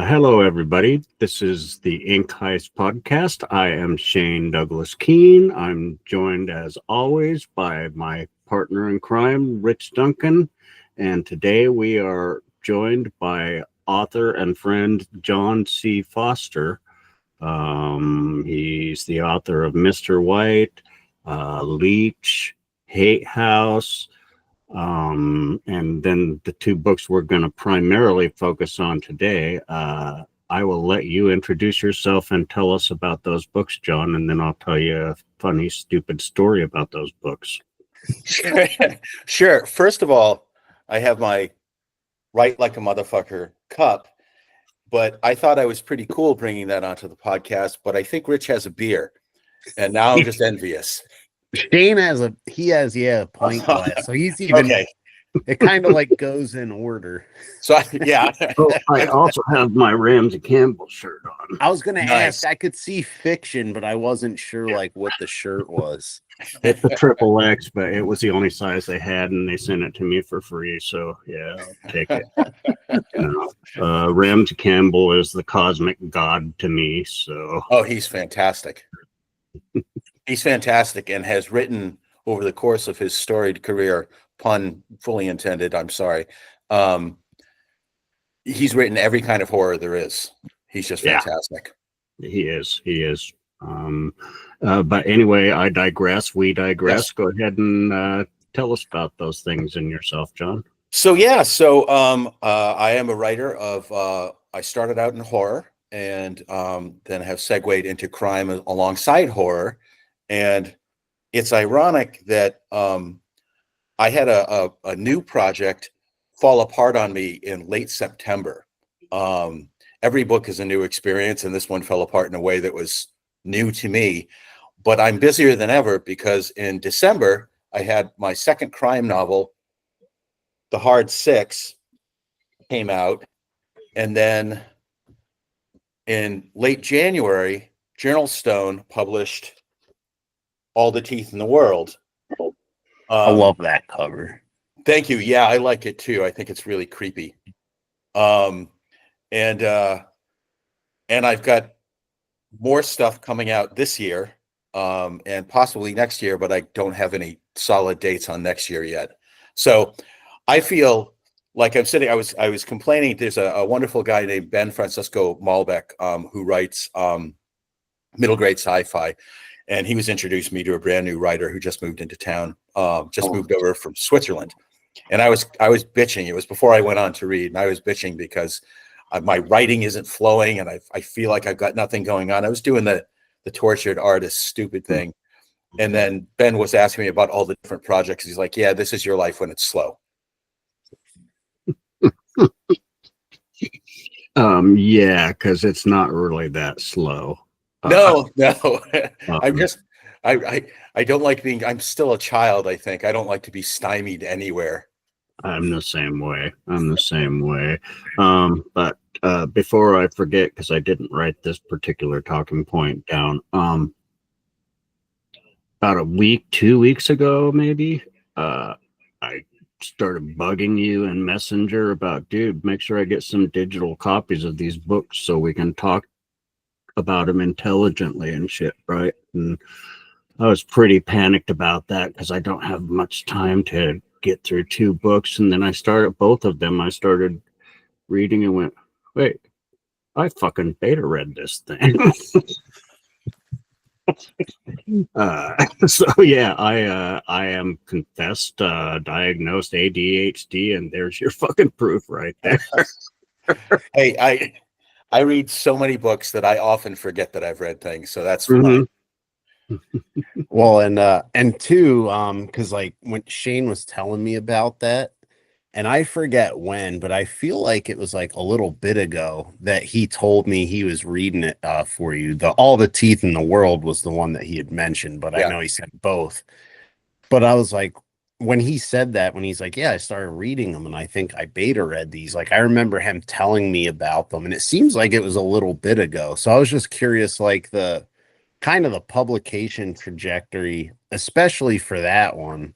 Hello, everybody. This is the Ink Heist podcast. I am Shane Douglas Keene. I'm joined, as always, by my partner in crime, Rich Duncan. And today we are joined by author and friend John C. Foster. He's the author of Mr. White, Leech, Hate House, and then the two books we're going to primarily focus on today. I will let you introduce yourself and tell us about those books, John, and then I'll tell you a funny, stupid story about those books. Sure. First of all, I have my Write Like a Motherfucker cup, but I thought I was pretty cool bringing that onto the podcast, but I think Rich has a beer, and now I'm just envious. Shane has a pint glass, so he's even okay. It kind of like goes in order. So yeah. Oh, I also have my Ramsey Campbell shirt on. I was gonna ask. I could see fiction, but I wasn't sure like what the shirt was. It's a XXX, but it was the only size they had, and they sent it to me for free. So yeah, I'll take it. Ramsey Campbell is the cosmic god to me. So he's fantastic. He's fantastic and has written over the course of his storied career, pun fully intended, I'm sorry. He's written every kind of horror there is. He's just fantastic. He is. But anyway, I digress. We digress. Yes. Go ahead and tell us about those things in yourself, John. So I am a writer of, I started out in horror and then have segued into crime alongside horror. And it's ironic that I had a new project fall apart on me in late September. Every book is a new experience, and this one fell apart in a way that was new to me. But I'm busier than ever because in December, I had my second crime novel, The Hard Six, came out. And then in late January, Journal Stone published All the Teeth in the World. I love that cover. Thank you. Yeah, I like it too. I think it's really creepy. And I've got more stuff coming out this year, and possibly next year, but I don't have any solid dates on next year yet. So I feel like I'm sitting, I was complaining. There's a wonderful guy named Ben Francisco Malbec, who writes middle grade sci-fi. And he was introduced me to a brand new writer who just moved into town, moved over from Switzerland. And I was bitching. It was before I went on to read, and I was bitching because my writing isn't flowing, and I feel like I've got nothing going on. I was doing the tortured artist stupid thing. And then Ben was asking me about all the different projects. He's like, yeah, this is your life when it's slow. Yeah, because it's not really that slow. No. I don't like being, I'm still a child, I think. I don't like to be stymied anywhere. I'm the same way. But before I forget, because I didn't write this particular talking point down, about a week, 2 weeks ago, maybe, I started bugging you in Messenger about, dude, make sure I get some digital copies of these books so we can talk about them intelligently and shit, right? And I was pretty panicked about that because I don't have much time to get through two books. And then I started both of them. I started reading and went, wait, I fucking beta read this thing. So yeah, I am confessed diagnosed ADHD, and there's your fucking proof right there. Hey, I read so many books that I often forget that I've read things, so that's fine. Well, and two, because like when Shane was telling me about that, and I forget when, but I feel like it was like a little bit ago that he told me he was reading it for you. All the Teeth in the World was the one that he had mentioned, but I know he said both. But I was like, when he said that, when he's like, yeah, I started reading them, and I think I beta read these. Like, I remember him telling me about them, and it seems like it was a little bit ago. So I was just curious, like the kind of the publication trajectory, especially for that one.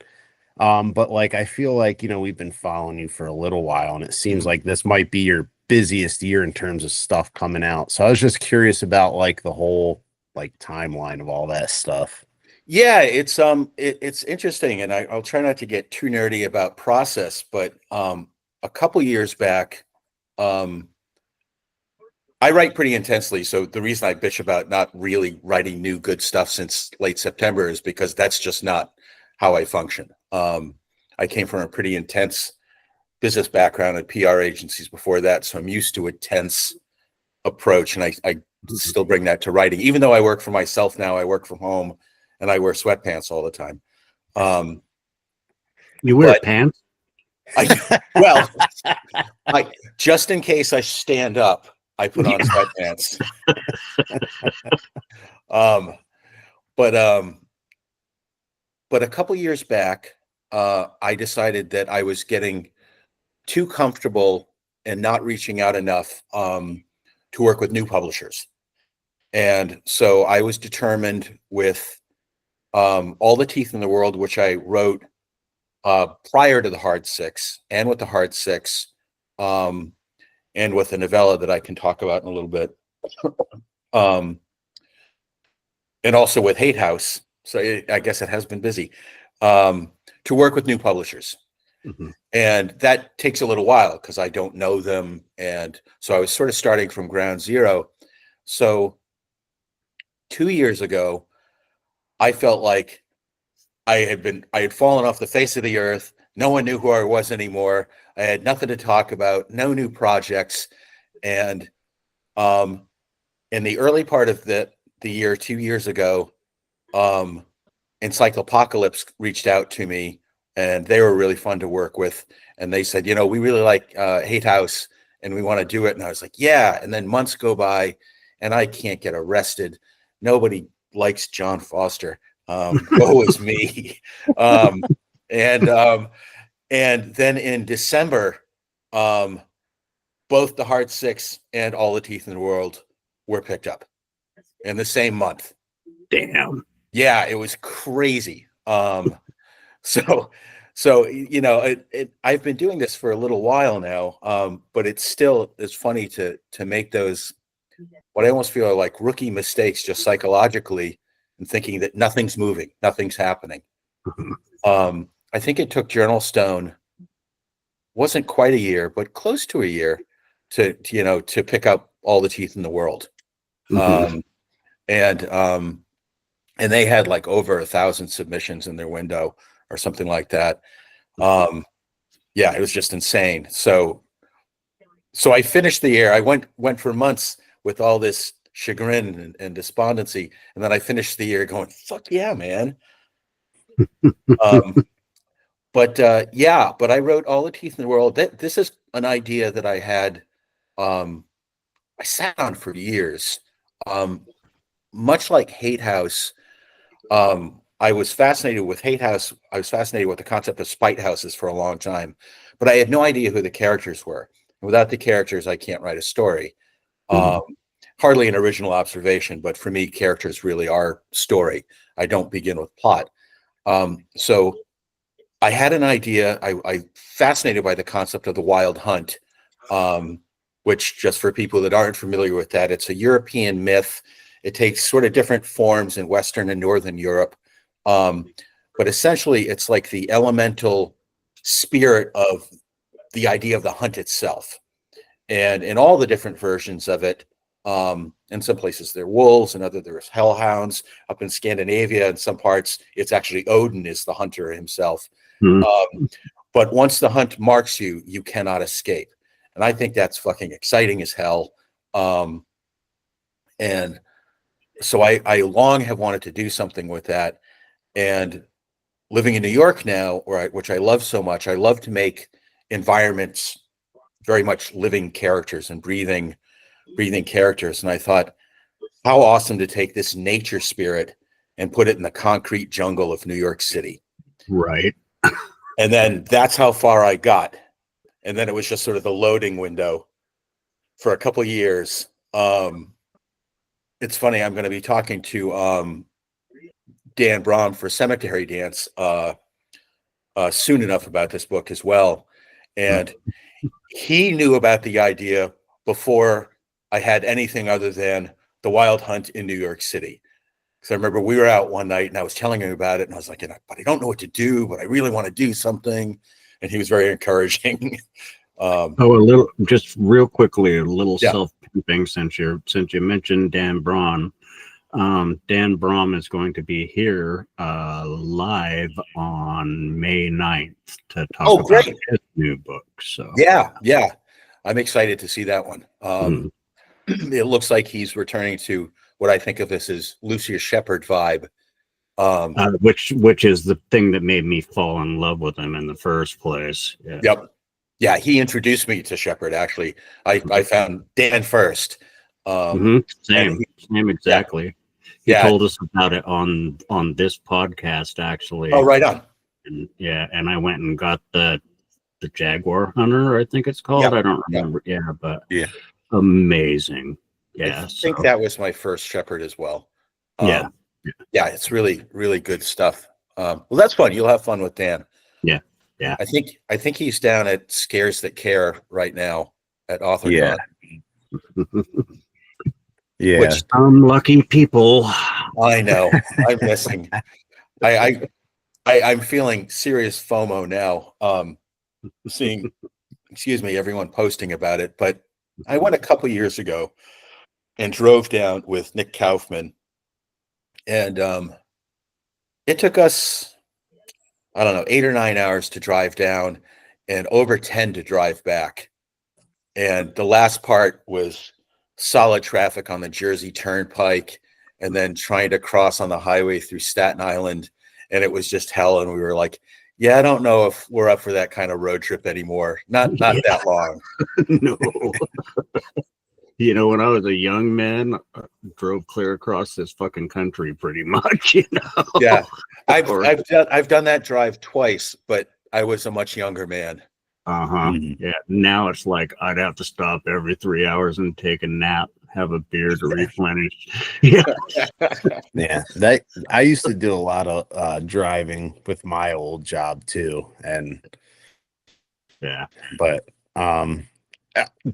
But like, I feel like, we've been following you for a little while, and it seems like this might be your busiest year in terms of stuff coming out. So I was just curious about like the whole like timeline of all that stuff. Yeah, it's interesting, and I'll try not to get too nerdy about process, but a couple years back, I write pretty intensely. So the reason I bitch about not really writing new good stuff since late September is because that's just not how I function. I came from a pretty intense business background at PR agencies before that, so I'm used to a tense approach, and I still bring that to writing. Even though I work for myself now, I work from home, and I wear sweatpants all the time. You wear pants? Well, just in case I stand up, I put on sweatpants. But a couple years back, I decided that I was getting too comfortable and not reaching out enough to work with new publishers. And so I was determined with All the Teeth in the World, which I wrote prior to the Hard Six, and with the Hard Six, and with a novella that I can talk about in a little bit, and also with Hate House. So I guess it has been busy to work with new publishers. Mm-hmm. And that takes a little while because I don't know them. And so I was sort of starting from ground zero. So 2 years ago, I felt like I had fallen off the face of the earth. No one knew who I was anymore. I had nothing to talk about, no new projects. And in the early part of the year, 2 years ago, Encyclopocalypse reached out to me, and they were really fun to work with. And they said, we really like Hate House, and we want to do it. And I was like, yeah. And then months go by, and I can't get arrested. Nobody likes John Foster. Woe is me. And then in December, both the Hard Six and All the Teeth in the World were picked up in the same month. Damn. Yeah, it was crazy. So I've been doing this for a little while now, but it's funny to make those, what I almost feel are like rookie mistakes, just psychologically, and thinking that nothing's moving, nothing's happening. I think it took Journal Stone, wasn't quite a year, but close to a year to pick up All the Teeth in the World. Mm-hmm. And they had like over 1,000 submissions in their window or something like that. Yeah, it was just insane. So I finished the year. I went for months with all this chagrin and despondency, and then I finished the year going, fuck yeah, man. But I wrote All the Teeth in the World. This is an idea that I had, I sat on for years. Much like Hate House, I was fascinated with Hate House. I was fascinated with the concept of spite houses for a long time, but I had no idea who the characters were. Without the characters, I can't write a story. Hardly an original observation, but for me, characters really are story. I don't begin with plot. So I had an idea. I fascinated by the concept of the wild hunt, which, just for people that aren't familiar with that, it's a European myth. It takes sort of different forms in Western and Northern Europe. But essentially, it's like the elemental spirit of the idea of the hunt itself. And in all the different versions of it, in some places they're wolves, and other there's hellhounds. Up in Scandinavia, in some parts, it's actually Odin is the hunter himself. Mm-hmm. But once the hunt marks you, you cannot escape. And I think that's fucking exciting as hell. And so I long have wanted to do something with that. And living in New York now, which I love so much, I love to make environments very much living characters and breathing characters. And I thought, how awesome to take this nature spirit and put it in the concrete jungle of New York City. Right. And then that's how far I got. And then it was just sort of the loading window for a couple of years. It's funny, I'm going to be talking to Dan Brom for Cemetery Dance soon enough about this book as well. And he knew about the idea before I had anything other than the wild hunt in New York City. Because I remember we were out one night and I was telling him about it, and I was like, but I don't know what to do, but I really want to do something. And he was very encouraging. A little, just real quickly, a little Yeah. self-pimping since you mentioned Dan Braun. Dan Braun is going to be here live on May 9th to talk about great. his new book. So Yeah. I'm excited to see that one. It looks like he's returning to what I think of this as Lucius Shepard vibe. Which is the thing that made me fall in love with him in the first place. Yeah. Yep. Yeah, he introduced me to Shepard. Actually, I found Dan first. Same exactly. He told us about it on this podcast, actually. Oh, right on. And I went and got the Jaguar Hunter, I think it's called. I don't remember. But amazing. Yeah, I think that was my first Shepard as well. Yeah, it's really, really good stuff. Well, that's fun. You'll have fun with Dan. Yeah. I think he's down at Scares That Care right now at AuthorCon. Yeah. Which some lucky people. I know. I'm missing. I'm feeling serious FOMO now. Seeing, everyone posting about it. But I went a couple years ago and drove down with Nick Kaufman, and it took us, I don't know, 8 or 9 hours to drive down and over 10 to drive back. And the last part was solid traffic on the Jersey Turnpike and then trying to cross on the highway through Staten Island. And it was just hell. And we were like, I don't know if we're up for that kind of road trip anymore. Not that long. No. When I was a young man, I drove clear across this fucking country pretty much, Yeah. I've done that drive twice, but I was a much younger man. Yeah. Now it's like I'd have to stop every 3 hours and take a nap, have a beer to replenish. Yeah. That I used to do a lot of driving with my old job too. And but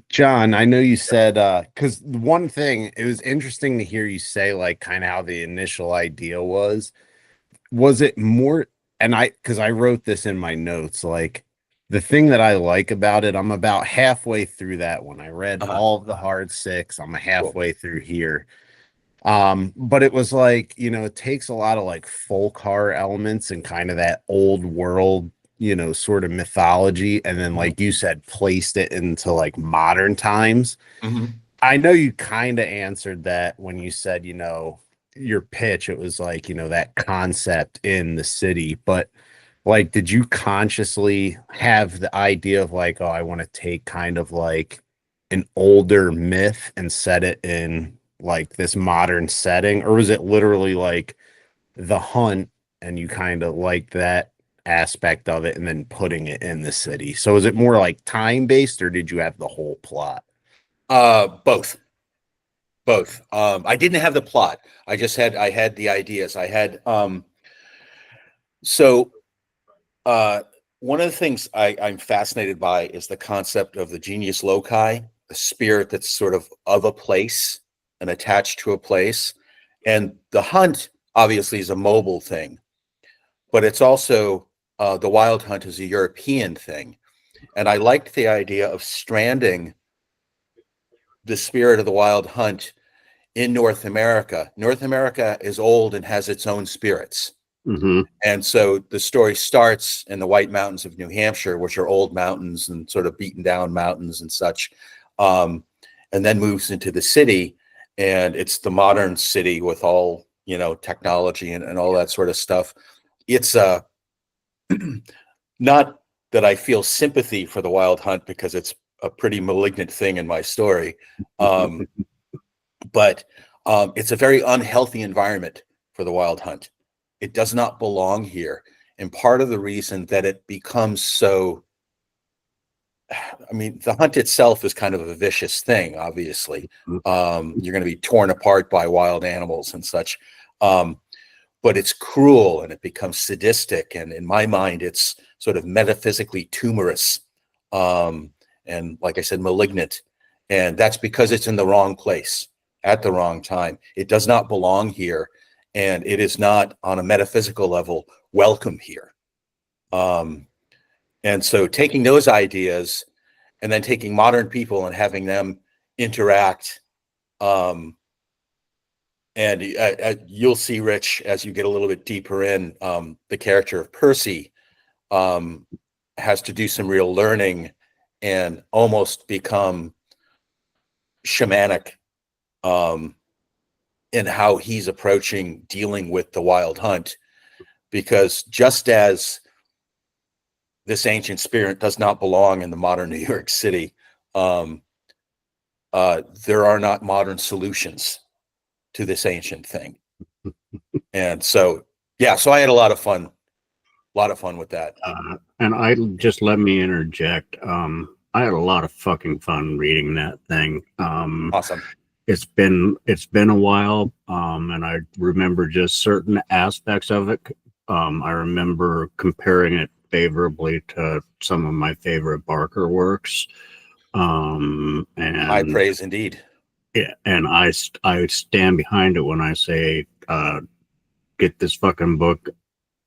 John, I know you said because one thing, it was interesting to hear you say like kind of how the initial idea was it more, and because I wrote this in my notes, like the thing that I like about it, I'm about halfway through that one. I read all of the hard 6. I'm halfway through here. But it was like, it takes a lot of like folk horror elements and kind of that old world, sort of mythology, and then like you said, placed it into like modern times. I know you kind of answered that when you said, your pitch, it was like, that concept in the city, but like, did you consciously have the idea of like, oh, I want to take kind of like an older myth and set it in like this modern setting? Or was it literally like the hunt and you kind of like that aspect of it and then putting it in the city? So is it more like time based, or did you have the whole plot? Both. I didn't have the plot. I had the ideas. One of the things I'm fascinated by is the concept of the genius loci, the spirit that's sort of a place and attached to a place. And the hunt obviously is a mobile thing, but it's also the wild hunt is a European thing. And I liked the idea of stranding the spirit of the wild hunt in North America. North America is old and has its own spirits. And so the story starts in the White Mountains of New Hampshire, which are old mountains and sort of beaten down mountains and such, and then moves into the city. And it's the modern city with all, technology and all that sort of stuff. It's not that I feel sympathy for the wild hunt, because it's a pretty malignant thing in my story. But it's a very unhealthy environment for the wild hunt. It does not belong here. And part of the reason that it becomes so, the hunt itself is kind of a vicious thing, obviously. You're going to be torn apart by wild animals and such. But it's cruel and it becomes sadistic. And in my mind, it's sort of metaphysically tumorous. And and like I said, malignant. And that's because it's in the wrong place at the wrong time. It does not belong here. And it is not on a metaphysical level welcome here. And so taking those ideas and then taking modern people and having them interact, and you'll see, Rich, as you get a little bit deeper in, the character of Percy has to do some real learning and almost become shamanic in how he's approaching dealing with the wild hunt, because just as this ancient spirit does not belong in the modern New York City, there are not modern solutions to this ancient thing. And so, yeah, so I had a lot of fun with that. And let me interject. I had a lot of fucking fun reading that thing. Awesome. It's been a while, and I remember just certain aspects of it. I remember comparing it favorably to some of my favorite Barker works. And High praise indeed. Yeah, and I stand behind it when I say, get this fucking book,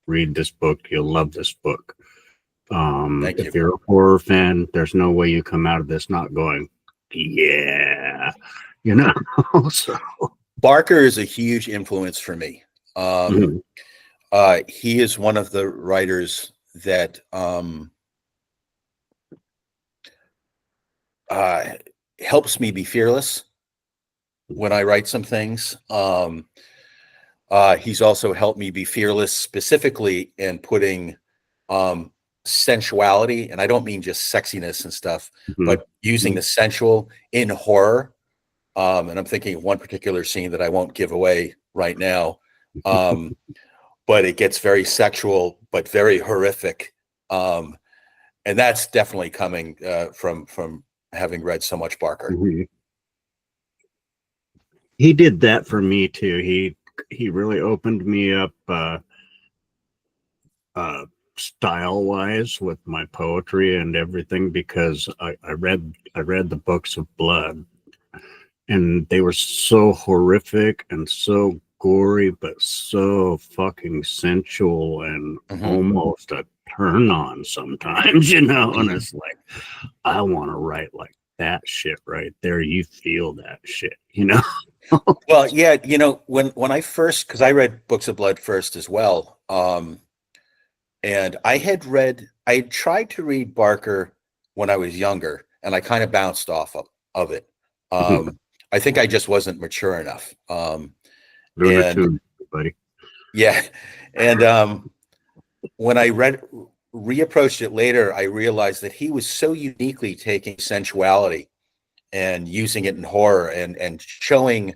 read this book, you'll love this book. If you're a horror fan, there's no way you come out of this not going, yeah, you know. So Barker is a huge influence for me. He is one of the writers that helps me be fearless when I write some things. He's also helped me be fearless specifically in putting sensuality, and I don't mean just sexiness and stuff, but using the sensual in horror. And I'm thinking of one particular scene that I won't give away right now. But it gets very sexual, but very horrific. And that's definitely coming from having read so much Barker. He did that for me too. He really opened me up style wise with my poetry and everything, because I read the books of blood, and they were so horrific and so gory, but so fucking sensual and almost a turn on sometimes, you know. And it's like, I want to write like that shit right there. You feel that shit, you know. Well, yeah, you know, when I first, because I read Books of Blood first as well, and I had tried to read Barker when I was younger, and I kind of bounced off of it. I think I just wasn't mature enough. Too, buddy. Yeah, and when I reapproached it later, I realized that he was so uniquely taking sensuality and using it in horror and showing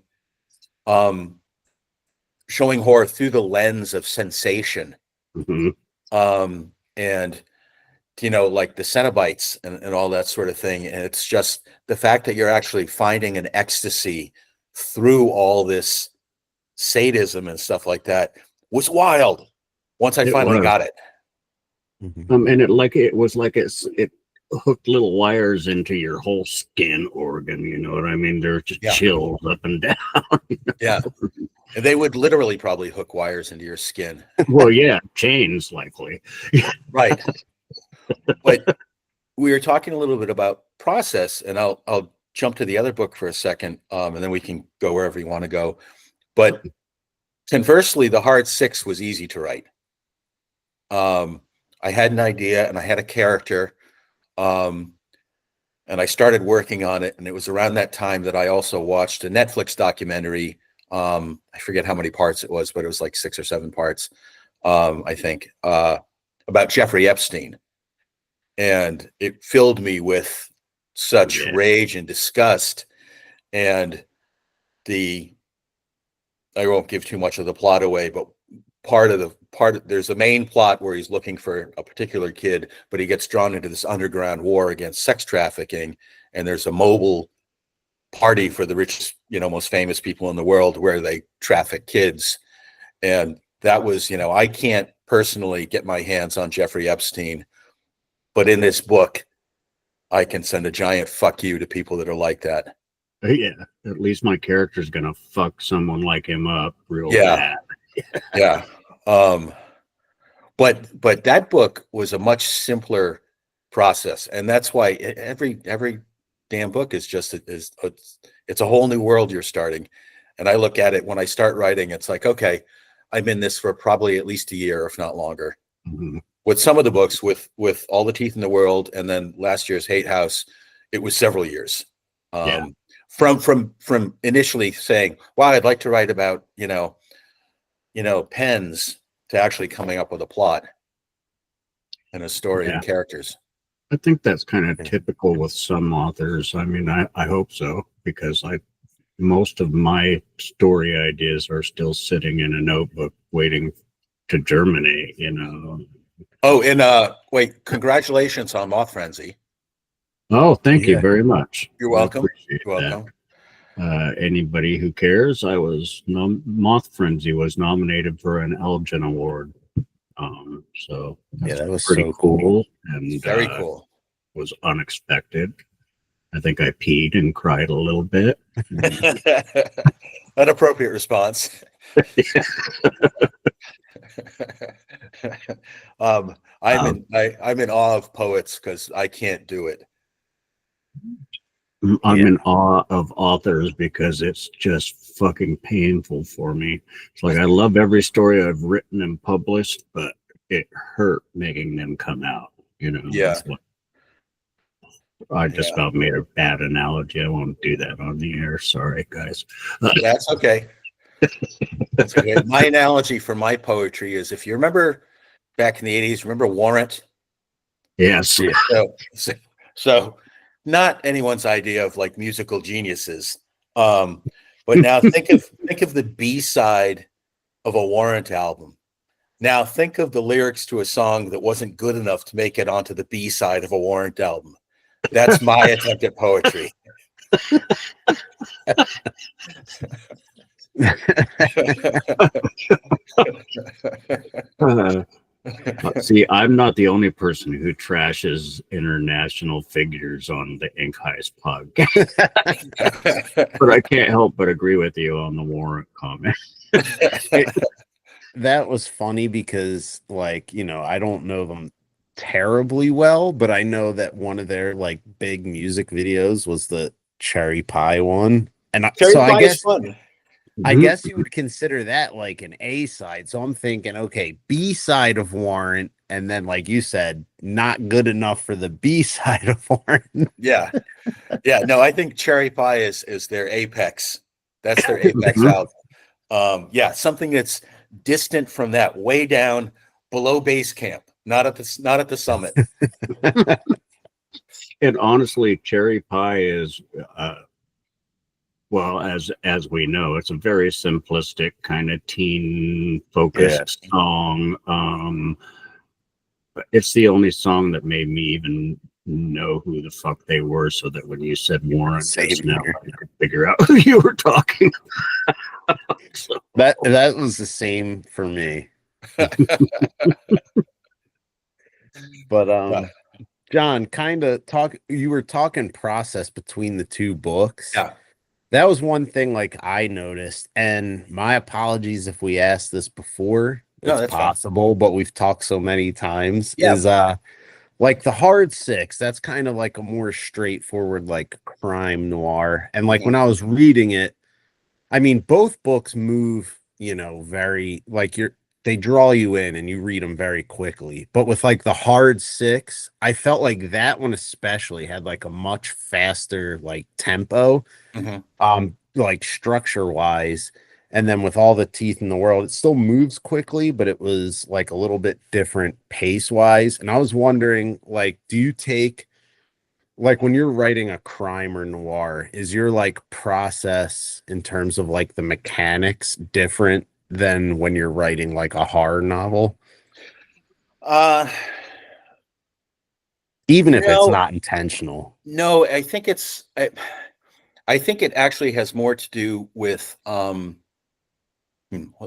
horror through the lens of sensation. And you know, like the Cenobites and all that sort of thing. And it's just the fact that you're actually finding an ecstasy through all this sadism and stuff like that was wild once I finally got it. And it hooked little wires into your whole skin organ, you know what I mean? There's just chills up and down. Yeah. And they would literally probably hook wires into your skin. Well, yeah, chains likely. Right. But we were talking a little bit about process, and I'll jump to the other book for a second, and then we can go wherever you want to go. But conversely, The Hard Six was easy to write. I had an idea and I had a character, and I started working on it. And it was around that time that I also watched a Netflix documentary. I forget how many parts it was, but it was like 6 or 7 parts, I think, about Jeffrey Epstein. And it filled me with such rage and disgust. And I won't give too much of the plot away, but there's a main plot where he's looking for a particular kid, but he gets drawn into this underground war against sex trafficking. And there's a mobile party for the richest, most famous people in the world where they traffic kids. And that was, I can't personally get my hands on Jeffrey Epstein, but in this book, I can send a giant fuck you to people that are like that. Yeah, at least my character's gonna fuck someone like him up real Yeah. bad. Yeah. But that book was a much simpler process, and that's why every damn book is just it's a whole new world you're starting. And I look at it when I start writing, it's like, okay, I'm in this for probably at least a year, if not longer. Mhm. With some of the books, with All the Teeth in the World, and then last year's Hate House, it was several years. Yeah. From initially saying, wow, I'd like to write about, pens, to actually coming up with a plot and a story Yeah. and characters. I think that's kind of typical with some authors. I mean, I hope so, because most of my story ideas are still sitting in a notebook waiting to germinate, Oh, and wait, congratulations on Moth Frenzy. Oh, thank you Yeah. very much. You're I welcome. appreciate You're that. welcome. Anybody who cares, Moth Frenzy was nominated for an Elgin Award. So that's that was pretty so cool, and Very cool. was unexpected. I think I peed and cried a little bit. An appropriate response. I'm in awe of poets because I can't do it. I'm in awe of authors because it's just fucking painful for me. It's like I love every story I've written and published, but it hurt making them come out. Yeah. It's like, I just about made a bad analogy. I won't do that on the air. Sorry, guys. That's okay. That's okay. My analogy for my poetry is, if you remember back in the 80s, remember Warrant? Yes. So not anyone's idea of like musical geniuses. But now think of the B-side of a Warrant album. Now think of the lyrics to a song that wasn't good enough to make it onto the B-side of a Warrant album. That's my attempt at poetry. See, I'm not the only person who trashes international figures on the Ink Heist podcast, but I can't help but agree with you on the Warrant comment. That was funny because, like, I don't know them terribly well, but I know that one of their like big music videos was the Cherry Pie one, and Pie is fun. I guess you would consider that like an A side. So I'm thinking, okay, B side of Warrant, and then like you said, not good enough for the B side of Warrant. Yeah. No, I think Cherry Pie is their apex. That's their apex album. Something that's distant from that, way down below base camp, not at the summit. And honestly, Cherry Pie is well, as we know, it's a very simplistic kind of teen focused song. But it's the only song that made me even know who the fuck they were, so that when you said Warrant just now, I could figure out who you were talking about. So. That was the same for me. But John, you were talking process between the two books. Yeah. That was one thing like I noticed, and my apologies if we asked this before. No, it's possible, but we've talked so many times. Yeah. Is like the Hard Six, that's kind of like a more straightforward like crime noir. And like when I was reading it, I mean, both books move, very like they draw you in and you read them very quickly. But with like the Hard Six, I felt like that one especially had like a much faster like tempo, like structure wise. And then with All the Teeth in the World, it still moves quickly, but it was like a little bit different pace wise. And I was wondering, like, do you take like when you're writing a crime or noir, is your like process in terms of like the mechanics different than when you're writing like a horror novel? Even if it's not intentional. No, I think I think it actually has more to do with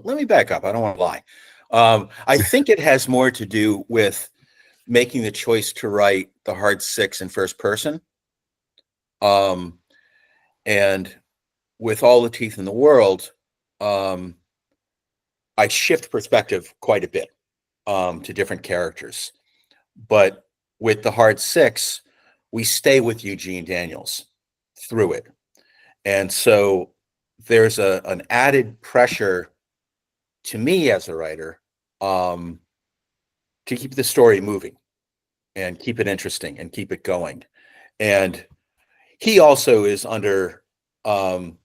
let me back up. I don't want to lie. I think it has more to do with making the choice to write the hard six in first person. And with all the teeth in the world, I shift perspective quite a bit to different characters. But with the hard six, we stay with Eugene Daniels through it. And so there's an added pressure to me as a writer to keep the story moving and keep it interesting and keep it going. And he also is under time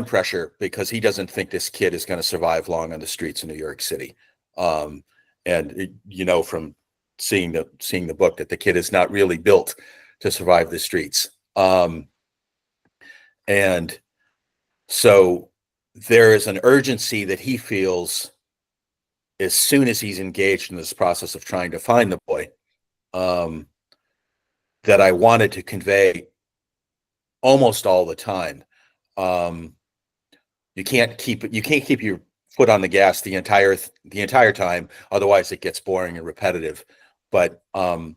pressure because he doesn't think this kid is going to survive long on the streets of New York City. And you know, from seeing the book, that the kid is not really built to survive the streets. And so there is an urgency that he feels as soon as he's engaged in this process of trying to find the boy, that I wanted to convey almost all the time. You can't keep your foot on the gas the entire time, otherwise it gets boring and repetitive. But I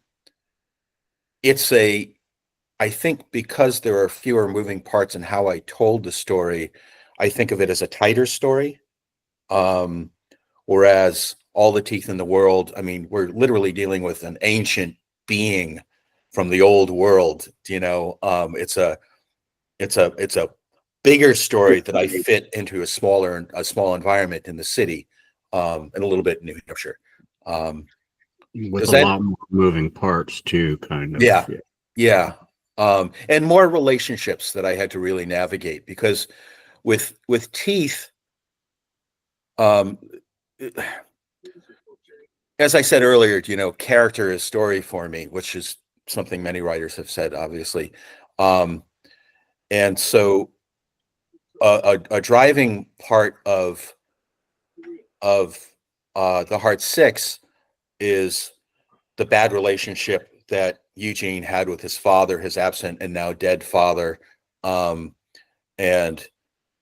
think because there are fewer moving parts in how I told the story, I think of it as a tighter story. Whereas All the Teeth in the World, I mean, we're literally dealing with an ancient being from the old world. You know, it's a bigger story that I fit into a small environment in the city, and a little bit in New Hampshire. With a lot more moving parts too, kind of. Yeah. And more relationships that I had to really navigate, because with Teeth, as I said earlier, you know, character is story for me, which is something many writers have said, obviously. And so a driving part of the Hard Six is the bad relationship that Eugene had with his father, his absent and now dead father, and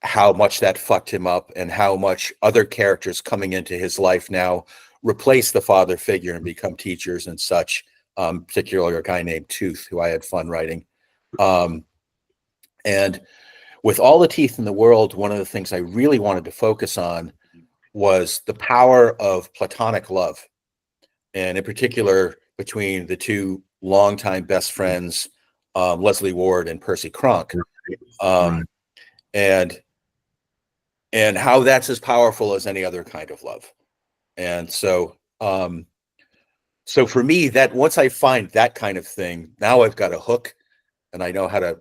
how much that fucked him up, and how much other characters coming into his life now replace the father figure and become teachers and such, particularly a guy named Tooth, who I had fun writing. And with All the Teeth in the World, one of the things I really wanted to focus on was the power of platonic love, and in particular between the two longtime best friends, Leslie Ward and Percy Kronk, and how that's as powerful as any other kind of love. And so, so for me, that once I find that kind of thing, now I've got a hook, and I know how to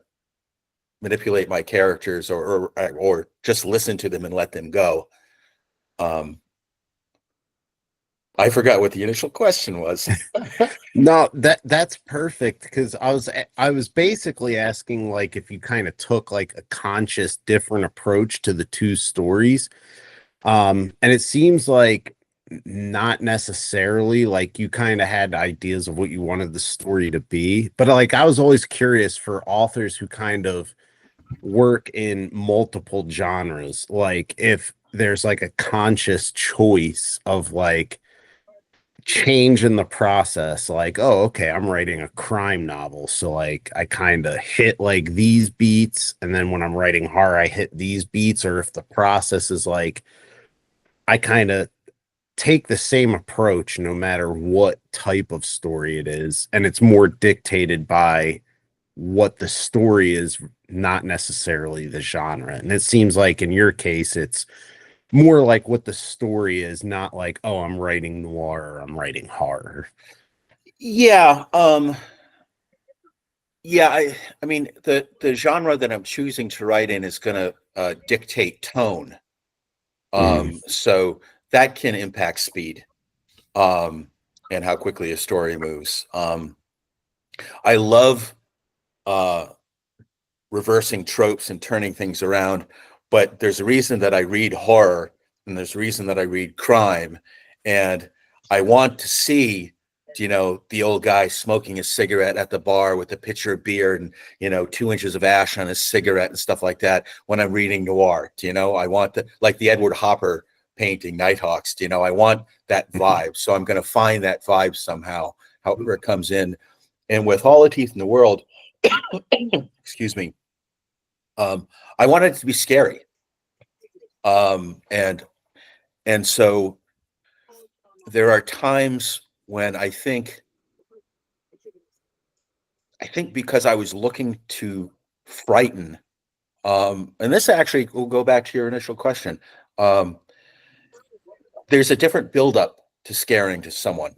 manipulate my characters, or just listen to them and let them go. I forgot what the initial question was. No, that's perfect, because I was basically asking, like, if you kind of took like a conscious different approach to the two stories. And it seems like not necessarily, like you kind of had ideas of what you wanted the story to be, but like I was always curious for authors who kind of work in multiple genres, like if there's like a conscious choice of like change in the process, like, oh, okay, I'm writing a crime novel, so like I kind of hit like these beats, and then when I'm writing horror I hit these beats, or if the process is like I kind of take the same approach no matter what type of story it is, and it's more dictated by what the story is, not necessarily the genre. And it seems like in your case it's more like what the story is, not like, oh, I'm writing noir or I'm writing horror. Yeah. Yeah, I mean, the genre that I'm choosing to write in is going to dictate tone. So that can impact speed, and how quickly a story moves. I love reversing tropes and turning things around, but there's a reason that I read horror, and there's a reason that I read crime, and I want to see, you know, the old guy smoking a cigarette at the bar with a pitcher of beer and, you know, 2 inches of ash on his cigarette and stuff like that when I'm reading noir. You know, I want like the Edward Hopper painting Nighthawks. You know, I want that vibe. So I'm going to find that vibe somehow, however it comes in. And with all the teeth in the world, excuse me, I wanted it to be scary. And so there are times when I think because I was looking to frighten, and this actually will go back to your initial question. There's a different buildup to scaring to someone.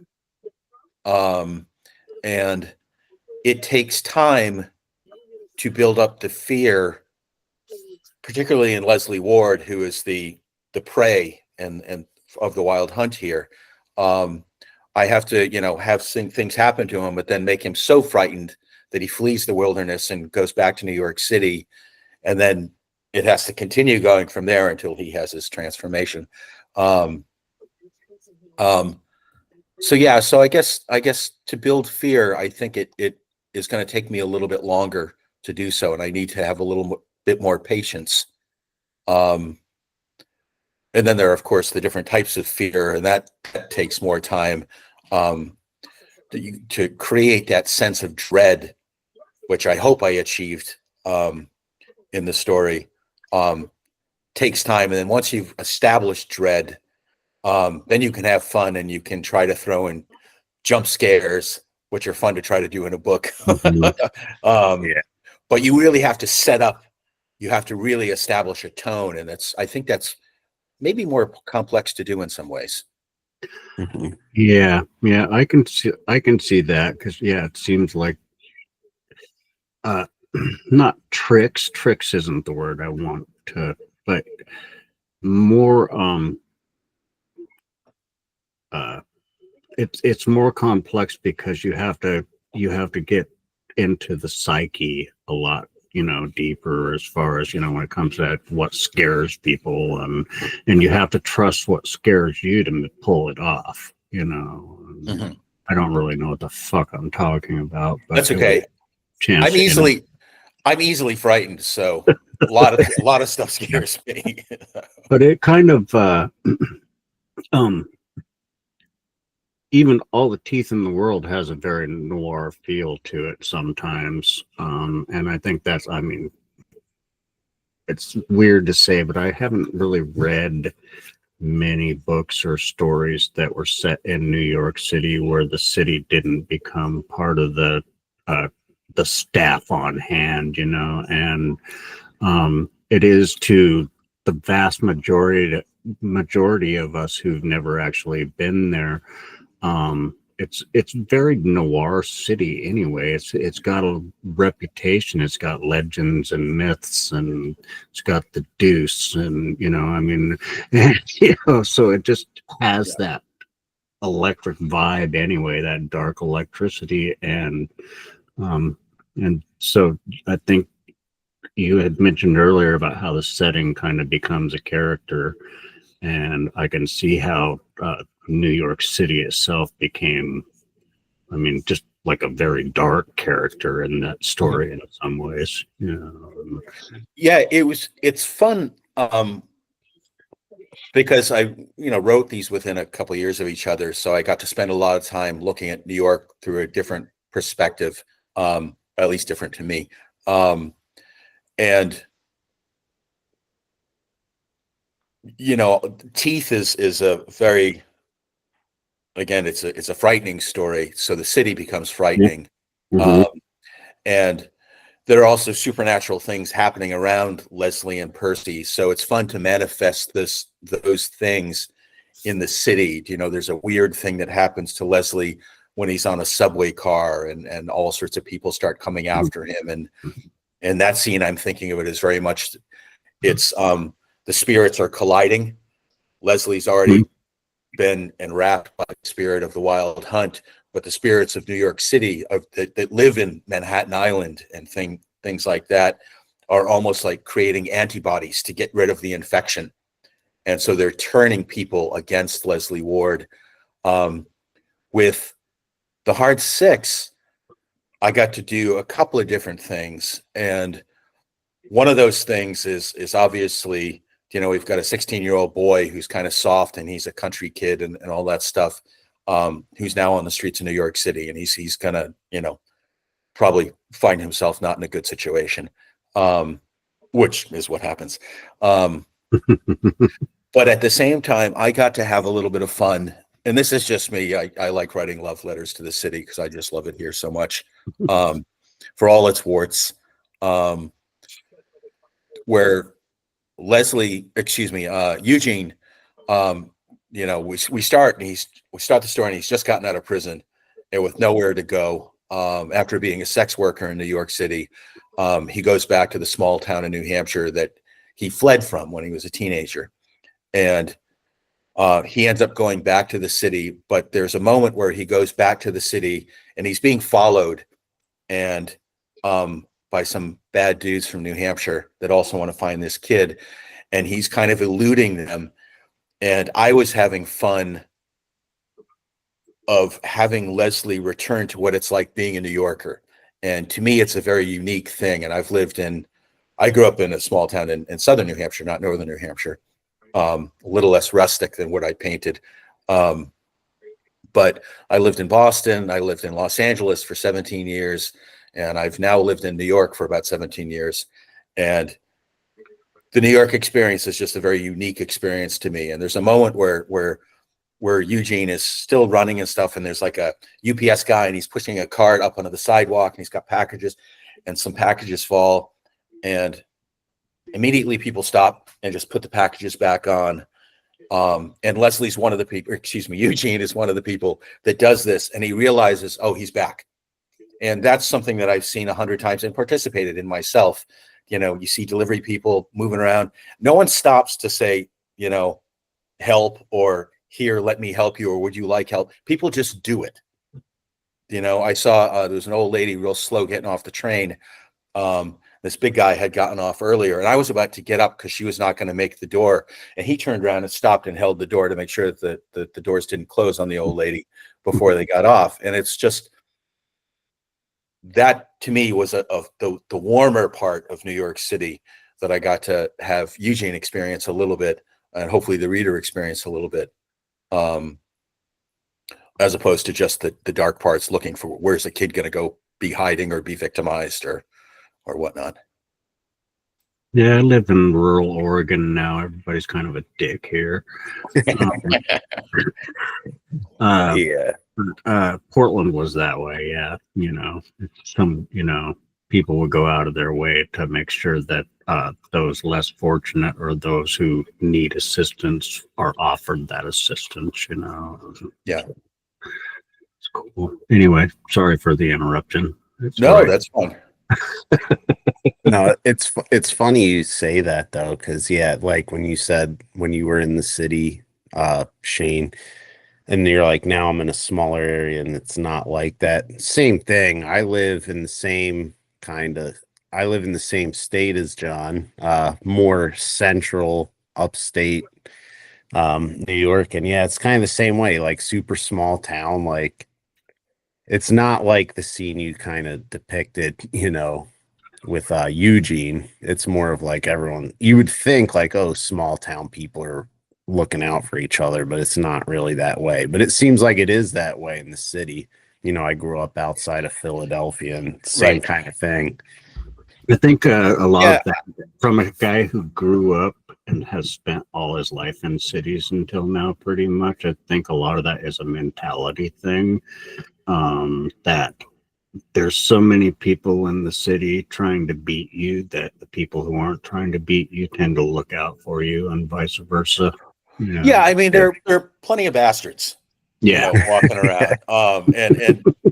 And it takes time to build up the fear, particularly in Leslie Ward, who is the prey and of the Wild Hunt here. I have to, you know, have things happen to him, but then make him so frightened that he flees the wilderness and goes back to New York City. And then it has to continue going from there until he has his transformation. So yeah, so I guess to build fear, I think it is going to take me a little bit longer to do so. And I need to have a little bit more patience. And then there are, of course, the different types of fear, and that takes more time to create that sense of dread, which I hope I achieved in the story. Takes time, and then once you've established dread, then you can have fun and you can try to throw in jump scares, which are fun to try to do in a book. Yeah. But you really have to set up. You have to really establish a tone, and I think that's maybe more complex to do in some ways. Mhm. Yeah, I can see that, because it seems like not tricks isn't the word I want to, but more it's more complex, because you have to get into the psyche a lot, you know, deeper, as far as, you know, when it comes to what scares people, and you have to trust what scares you to pull it off, you know. Mhm. I don't really know what the fuck I'm talking about, but That's okay. chance I'm easily frightened, so a lot of stuff scares me. but it kind of even All the Teeth in the World has a very noir feel to it sometimes. And I think I mean, it's weird to say, but I haven't really read many books or stories that were set in New York City where the city didn't become part of the staff on hand, you know. And it is to the vast majority of us who've never actually been there. It's very noir city anyway. It's got a reputation. It's got legends and myths, and it's got the deuce, and, you know, I mean, you know, so it just has that electric vibe anyway, that dark electricity. And so I think you had mentioned earlier about how the setting kind of becomes a character, and I can see how New York City itself became, I mean, just like a very dark character in that story in some ways. You know. Yeah, it's fun because I, you know, wrote these within a couple of years of each other, so I got to spend a lot of time looking at New York through a different perspective, at least different to me. And you know, Teeth is a very, again, it's a frightening story. So the city becomes frightening. Mhm. And there are also supernatural things happening around Leslie and Percy. So it's fun to manifest those things in the city. You know, there's a weird thing that happens to Leslie when he's on a subway car, and all sorts of people start coming after him. And that scene, I'm thinking of it as very much, it's the spirits are colliding. Leslie's already been enwrapped by the spirit of the Wild Hunt, but the spirits of New York City that live in Manhattan Island and things like that are almost like creating antibodies to get rid of the infection. And so they're turning people against Leslie Ward. With the Hard Six, I got to do a couple of different things. And one of those things is obviously we've got a 16-year-old boy who's kind of soft, and he's a country kid and all that stuff, who's now on the streets of New York City, and he's gonna, probably find himself not in a good situation, which is what happens. But at the same time, I got to have a little bit of fun. And this is just me. I like writing love letters to the city because I just love it here so much, for all its warts. Where Eugene, we start the story, and he's just gotten out of prison and with nowhere to go. After being a sex worker in New York City, he goes back to the small town in New Hampshire that he fled from when he was a teenager. And he ends up going back to the city, but there's a moment where he goes back to the city and he's being followed and by some bad dudes from New Hampshire that also want to find this kid, and he's kind of eluding them. And I was having fun of having Leslie return to what it's like being a New Yorker. And to me, it's a very unique thing. And I grew up in a small town in southern New Hampshire, not northern New Hampshire. A little less rustic than what I painted. But I lived in Boston. I lived in Los Angeles for 17 years. And I've now lived in New York for about 17 years. And the New York experience is just a very unique experience to me. And there's a moment where Eugene is still running and stuff. And there's like a UPS guy, and he's pushing a cart up onto the sidewalk, and he's got packages, and some packages fall. And immediately people stop and just put the packages back on. And Leslie's one of the people, Eugene is one of the people that does this. And he realizes, oh, he's back. And that's something that I've seen 100 times and participated in myself. You see delivery people moving around. No one stops to say, help, or here, let me help you, or would you like help? People just do it. I saw there was an old lady real slow getting off the train. This big guy had gotten off earlier, and I was about to get up because she was not going to make the door. And he turned around and stopped and held the door to make sure that the doors didn't close on the old lady before they got off. And it's just, that to me was the warmer part of New York City that I got to have Eugene experience a little bit, and hopefully the reader experience a little bit, as opposed to just the dark parts, looking for where's the kid going to go be hiding or be victimized or whatnot. Yeah, I live in rural Oregon now. Everybody's kind of a dick here. Yeah. Portland was that way. Yeah. Some, people would go out of their way to make sure that those less fortunate or those who need assistance are offered that assistance, Yeah. It's cool. Anyway, sorry for the interruption. That's fine. No, it's funny you say that though, because like when you said when you were in the city, Shane, and you're like, now I'm in a smaller area and it's not like that. Same thing. I live in the same state as John, more central, upstate, New York, and it's kind of the same way, like super small town. Like it's not like the scene you kind of depicted, with Eugene. It's more of like everyone, you would think like, oh, small town people are looking out for each other, but it's not really that way. But it seems like it is that way in the city. I grew up outside of Philadelphia, and same kind of thing. I think a lot of that from a guy who grew up and has spent all his life in cities until now, pretty much. I think a lot of that is a mentality thing, that there's so many people in the city trying to beat you that the people who aren't trying to beat you tend to look out for you, and vice versa. Yeah, I mean, there are plenty of bastards, walking around.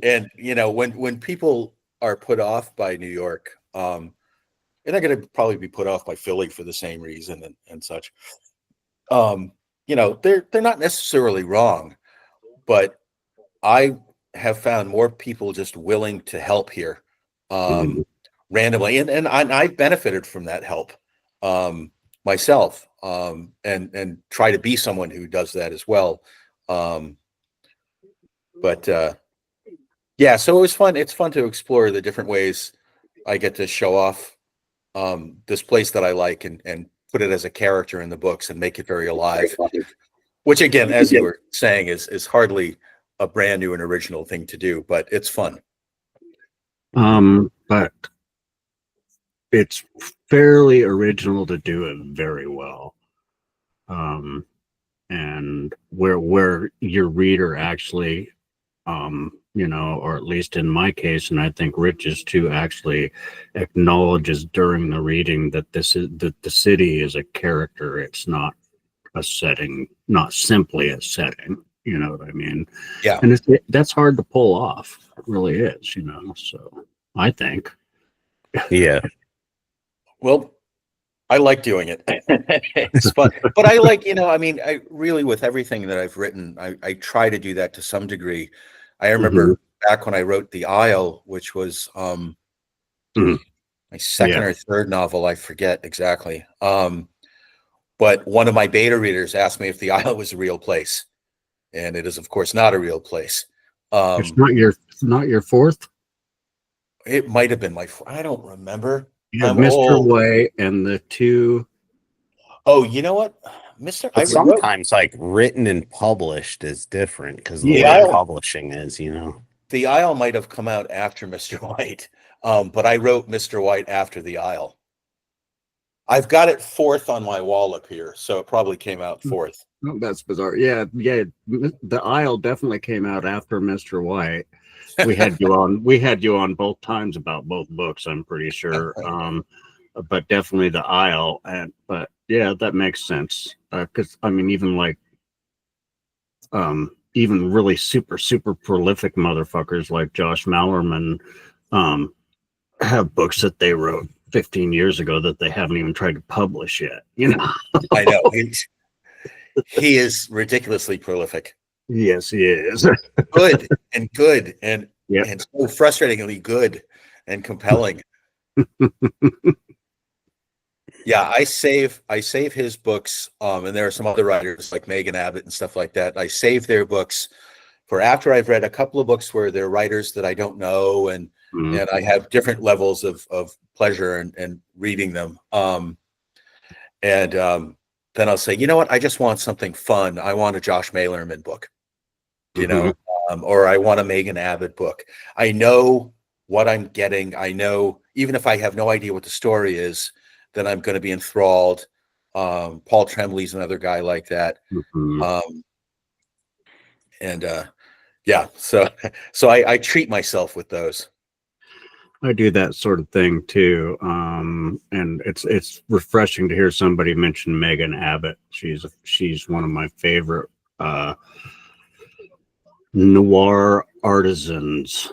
And when people are put off by New York, and they're going to probably be put off by Philly for the same reason and such. They're not necessarily wrong, but I have found more people just willing to help here, randomly, and I benefited from that help myself, and try to be someone who does that as well. So it was fun. It's fun to explore the different ways I get to show off this place that I like and put it as a character in the books and make it very alive. Which again, as you were saying, is hardly a brand new and original thing to do, but it's fun. But it's fairly original to do it very well. And where your reader actually, you know, or at least in my case, and I think Rich's too, actually acknowledges during the reading that that the city is a character. It's not a setting, not simply a setting. You know what I mean? Yeah. And that's hard to pull off. It really is, you know. So I think. Yeah. Well, I like doing it. It's fun. But I like, you know, I mean, I really, with everything that I've written, I try to do that to some degree. I remember back when I wrote The Isle, which was my second or third novel, I forget exactly. But one of my beta readers asked me if The Isle was a real place. And it is, of course, not a real place. It's not your fourth? It might have been I don't remember. Yeah, Mr. Old. White and the two. Oh, you know what? But sometimes like written and published is different because the way publishing is, you know. The Isle might have come out after Mr. White, but I wrote Mr. White after The Isle. I've got it fourth on my wall up here, so it probably came out fourth. Oh, that's bizarre. Yeah. The Isle definitely came out after Mr. White. We had you on both times about both books, I'm pretty sure. But definitely The Isle, but yeah, that makes sense. Because I mean, even like even really super prolific motherfuckers like Josh Mallerman have books that they wrote 15 years ago that they haven't even tried to publish yet, you know. I know. He is ridiculously prolific. Yes, he is. Good and so frustratingly good and compelling. Yeah, I save his books, and there are some other writers like Megan Abbott and stuff like that. I save their books for after I've read a couple of books where they're writers that I don't know, and I have different levels of pleasure and reading them. Then I'll say, you know what, I just want something fun. I want a Josh Malerman book, you know, or I want a Megan Abbott book. I know what I'm getting. I know, even if I have no idea what the story is, then I'm going to be enthralled. Paul Tremblay's another guy like that. Yeah, so I treat myself with those. I do that sort of thing too, and it's refreshing to hear somebody mention Megan Abbott. She's one of my favorite noir artisans.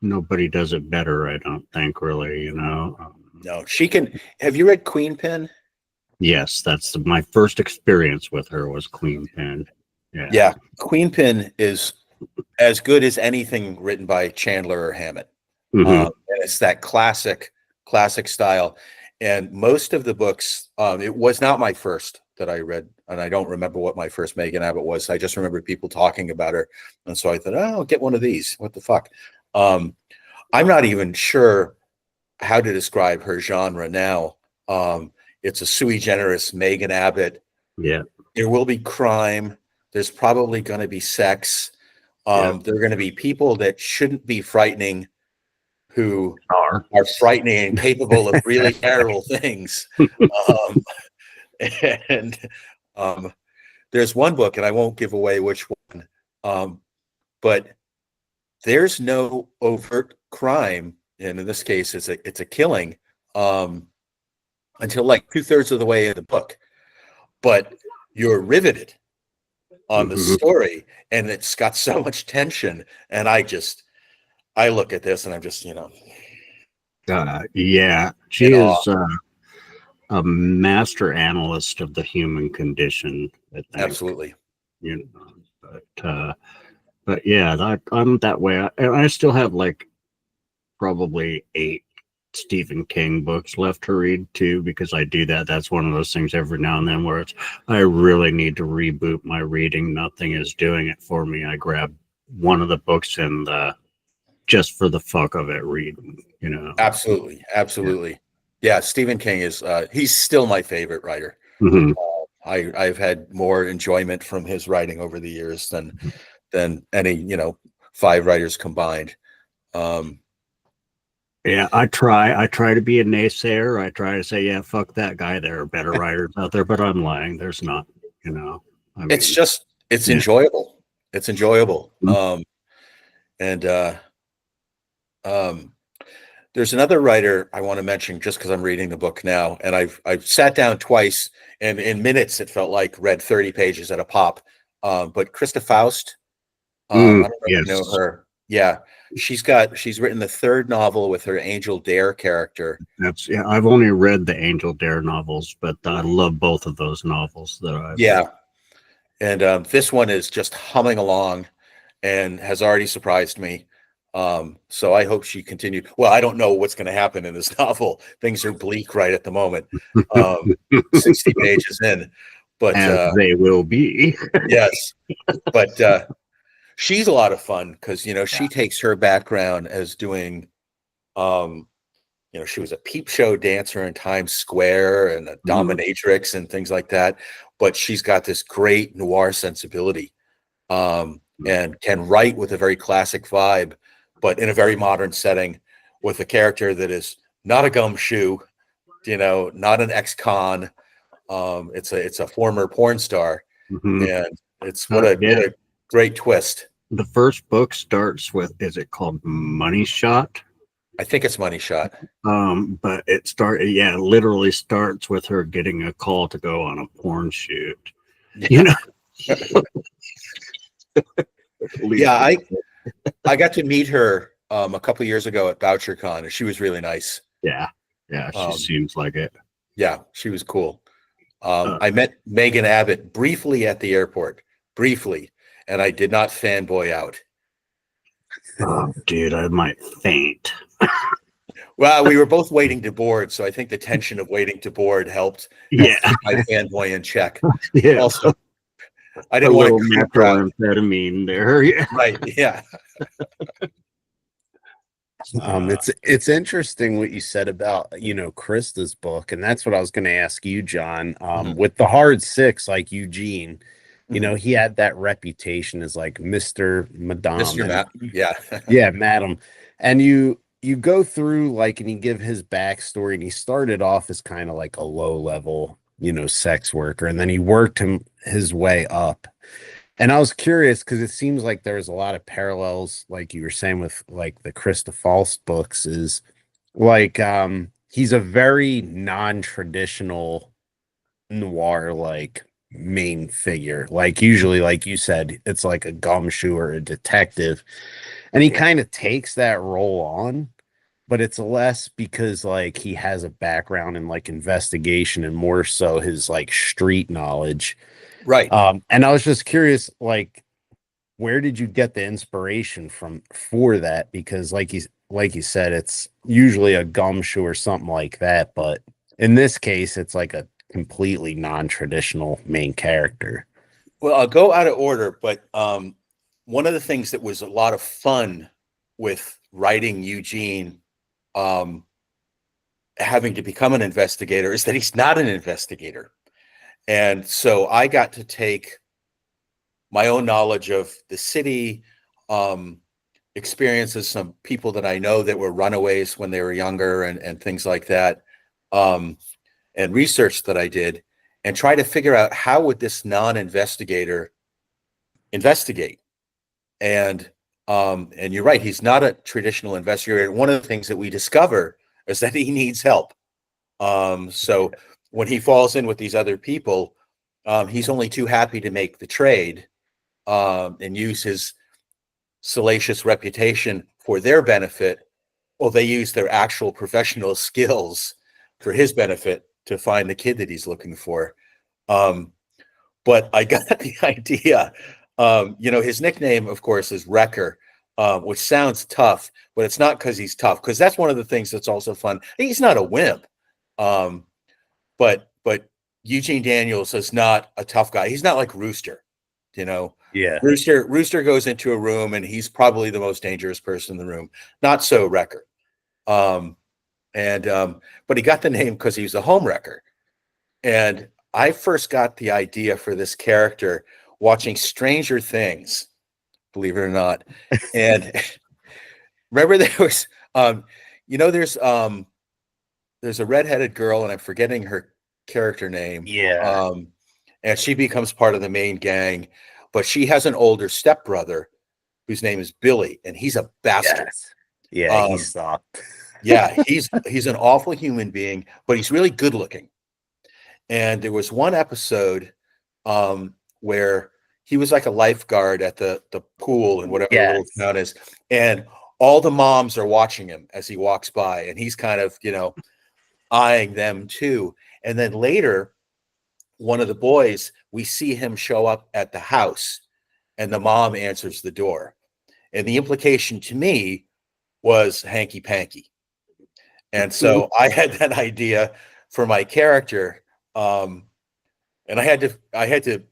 Nobody does it better, I don't think, really. You know. No, she can. Have you read Queen Pin? Yes, that's my first experience with her was Queen Pin. Yeah, Queen Pin is as good as anything written by Chandler or Hammett. And it's that classic style. And most of the books, it was not my first that I read, and I don't remember what my first Megan Abbott was. I just remember people talking about her, and so I thought, oh, I'll get one of these. What the fuck? I'm not even sure how to describe her genre now. It's a sui generis Megan Abbott. Yeah, there will be crime. There's probably going to be sex. There are going to be people that shouldn't be frightening, who are frightening and capable of really terrible things. There's one book, and I won't give away which one, but there's no overt crime, and in this case, it's a killing until like 2/3 of the way in the book. But you're riveted on the story, and it's got so much tension, and I look at this and I'm just, you know. Yeah, she is a master analyst of the human condition, I think. Absolutely. You know, but yeah, I'm that way. I still have like probably 8 Stephen King books left to read too, because I do that. That's one of those things every now and then where I really need to reboot my reading. Nothing is doing it for me. I grab one of the books and just for the fuck of it, reading, you know. Absolutely. Yeah, Stephen King is he's still my favorite writer. Mhm. I've had more enjoyment from his writing over the years than any, 5 writers combined. Um, Yeah, I try to be a naysayer. I try to say, yeah, fuck that guy. There are better writers out there, but I'm lying. There's not, you know. I it's mean, just it's yeah. enjoyable. It's enjoyable. Mhm. And um, there's another writer I want to mention just because I'm reading the book now, and I've sat down twice, and in minutes it felt like read 30 pages at a pop. But Krista Faust, I don't know if you know Yes, her. Yeah, she's written the 3rd novel with her Angel Dare character. yeah. I've only read the Angel Dare novels, but I love both of those novels that I've read. Yeah, and this one is just humming along and has already surprised me. So I hope she continued. Well, I don't know what's going to happen in this novel. Things are bleak right at the moment. 60 pages in, but As they will be. yes, but she's a lot of fun because Yeah. she takes her background as doing um, she was a peep show dancer in Times Square and a Mhm. dominatrix and things like that. But she's got this great noir sensibility, and can write with a very classic vibe, but in a very modern setting with a character that is not a gumshoe, not an ex-con. It's a former porn star, Mhm. and it's what a Yeah, great twist. the first book starts with, is it called Money Shot? I think it's Money Shot. But it literally starts with her getting a call to go on a porn shoot. You Yeah, know, at least yeah. I got to meet her a couple years ago at BoucherCon, and she was really nice. yeah, yeah, she Um, seems like it. yeah, she was cool. Uh, I met Megan Abbott briefly at the airport, briefly, and I did not fanboy out. oh, dude, I might faint. Well, we were both waiting to board, so I think the tension of waiting to board helped Yeah, keep my fanboy in check. yeah, Also, I a didn't want to little creep around. methamphetamine there. Yeah. Right? Yeah. It's interesting what you said about Krista's book, and that's what I was going to ask you, John. Mhm, With the hard 6, like Eugene, mhm. he had that reputation as like Mr. Madame, Mr. and Matt. Yeah. yeah, Madam. And you go through like, and you give his backstory, and he started off as kind of like a low level, sex worker, and then he worked his way up. And I was curious because it seems like there's a lot of parallels, like you were saying with like the Krista Faust books, is like he's a very non-traditional noir like main figure. Like usually, like you said, it's like a gumshoe or a detective. And he kind of takes that role on, but it's less because like he has a background in like investigation and more so his like street knowledge. Right. And I was just curious, like, where did you get the inspiration from for that? Because like you said, it's usually a gumshoe or something like that, but in this case, it's like a completely non-traditional main character. Well, I'll go out of order, but one of the things that was a lot of fun with writing Eugene, um, having to become an investigator, is that he's not an investigator. And so I got to take my own knowledge of the city, um, experiences, some people that I know that were runaways when they were younger, and things like that, um, and research that I did, and try to figure out how would this non-investigator investigate. And you're right, he's not a traditional investigator. One of the things that we discover is that he needs help. So when he falls in with these other people, he's only too happy to make the trade, and use his salacious reputation for their benefit. Well, they use their actual professional skills for his benefit to find the kid that he's looking for. Um, but I got the idea. His nickname, of course, is Wrecker, which sounds tough, but it's not because he's tough. Because that's one of the things that's also fun. He's not a wimp, um, but Eugene Daniels is not a tough guy. He's not like Rooster, you know. Yeah. Rooster goes into a room and he's probably the most dangerous person in the room. Not so Wrecker. Um, And but he got the name because he was a homewrecker. And I first got the idea for this character watching Stranger Things, believe it or not. And remember there was you know there's a redheaded girl, and I'm forgetting her character name. Yeah. And she becomes part of the main gang, but she has an older stepbrother whose name is Billy, and he's a bastard. Yes. Yeah, he Um, sucked. yeah, he's an awful human being, but he's really good looking. And there was one episode where he was like a lifeguard at the pool in whatever the little Yes. town is, and all the moms are watching him as he walks by, and he's kind of, you know, eyeing them too. And then later, one of the boys, we see him show up at the house, and the mom answers the door. And the implication to me was hanky panky. And so I had that idea for my character. And I had to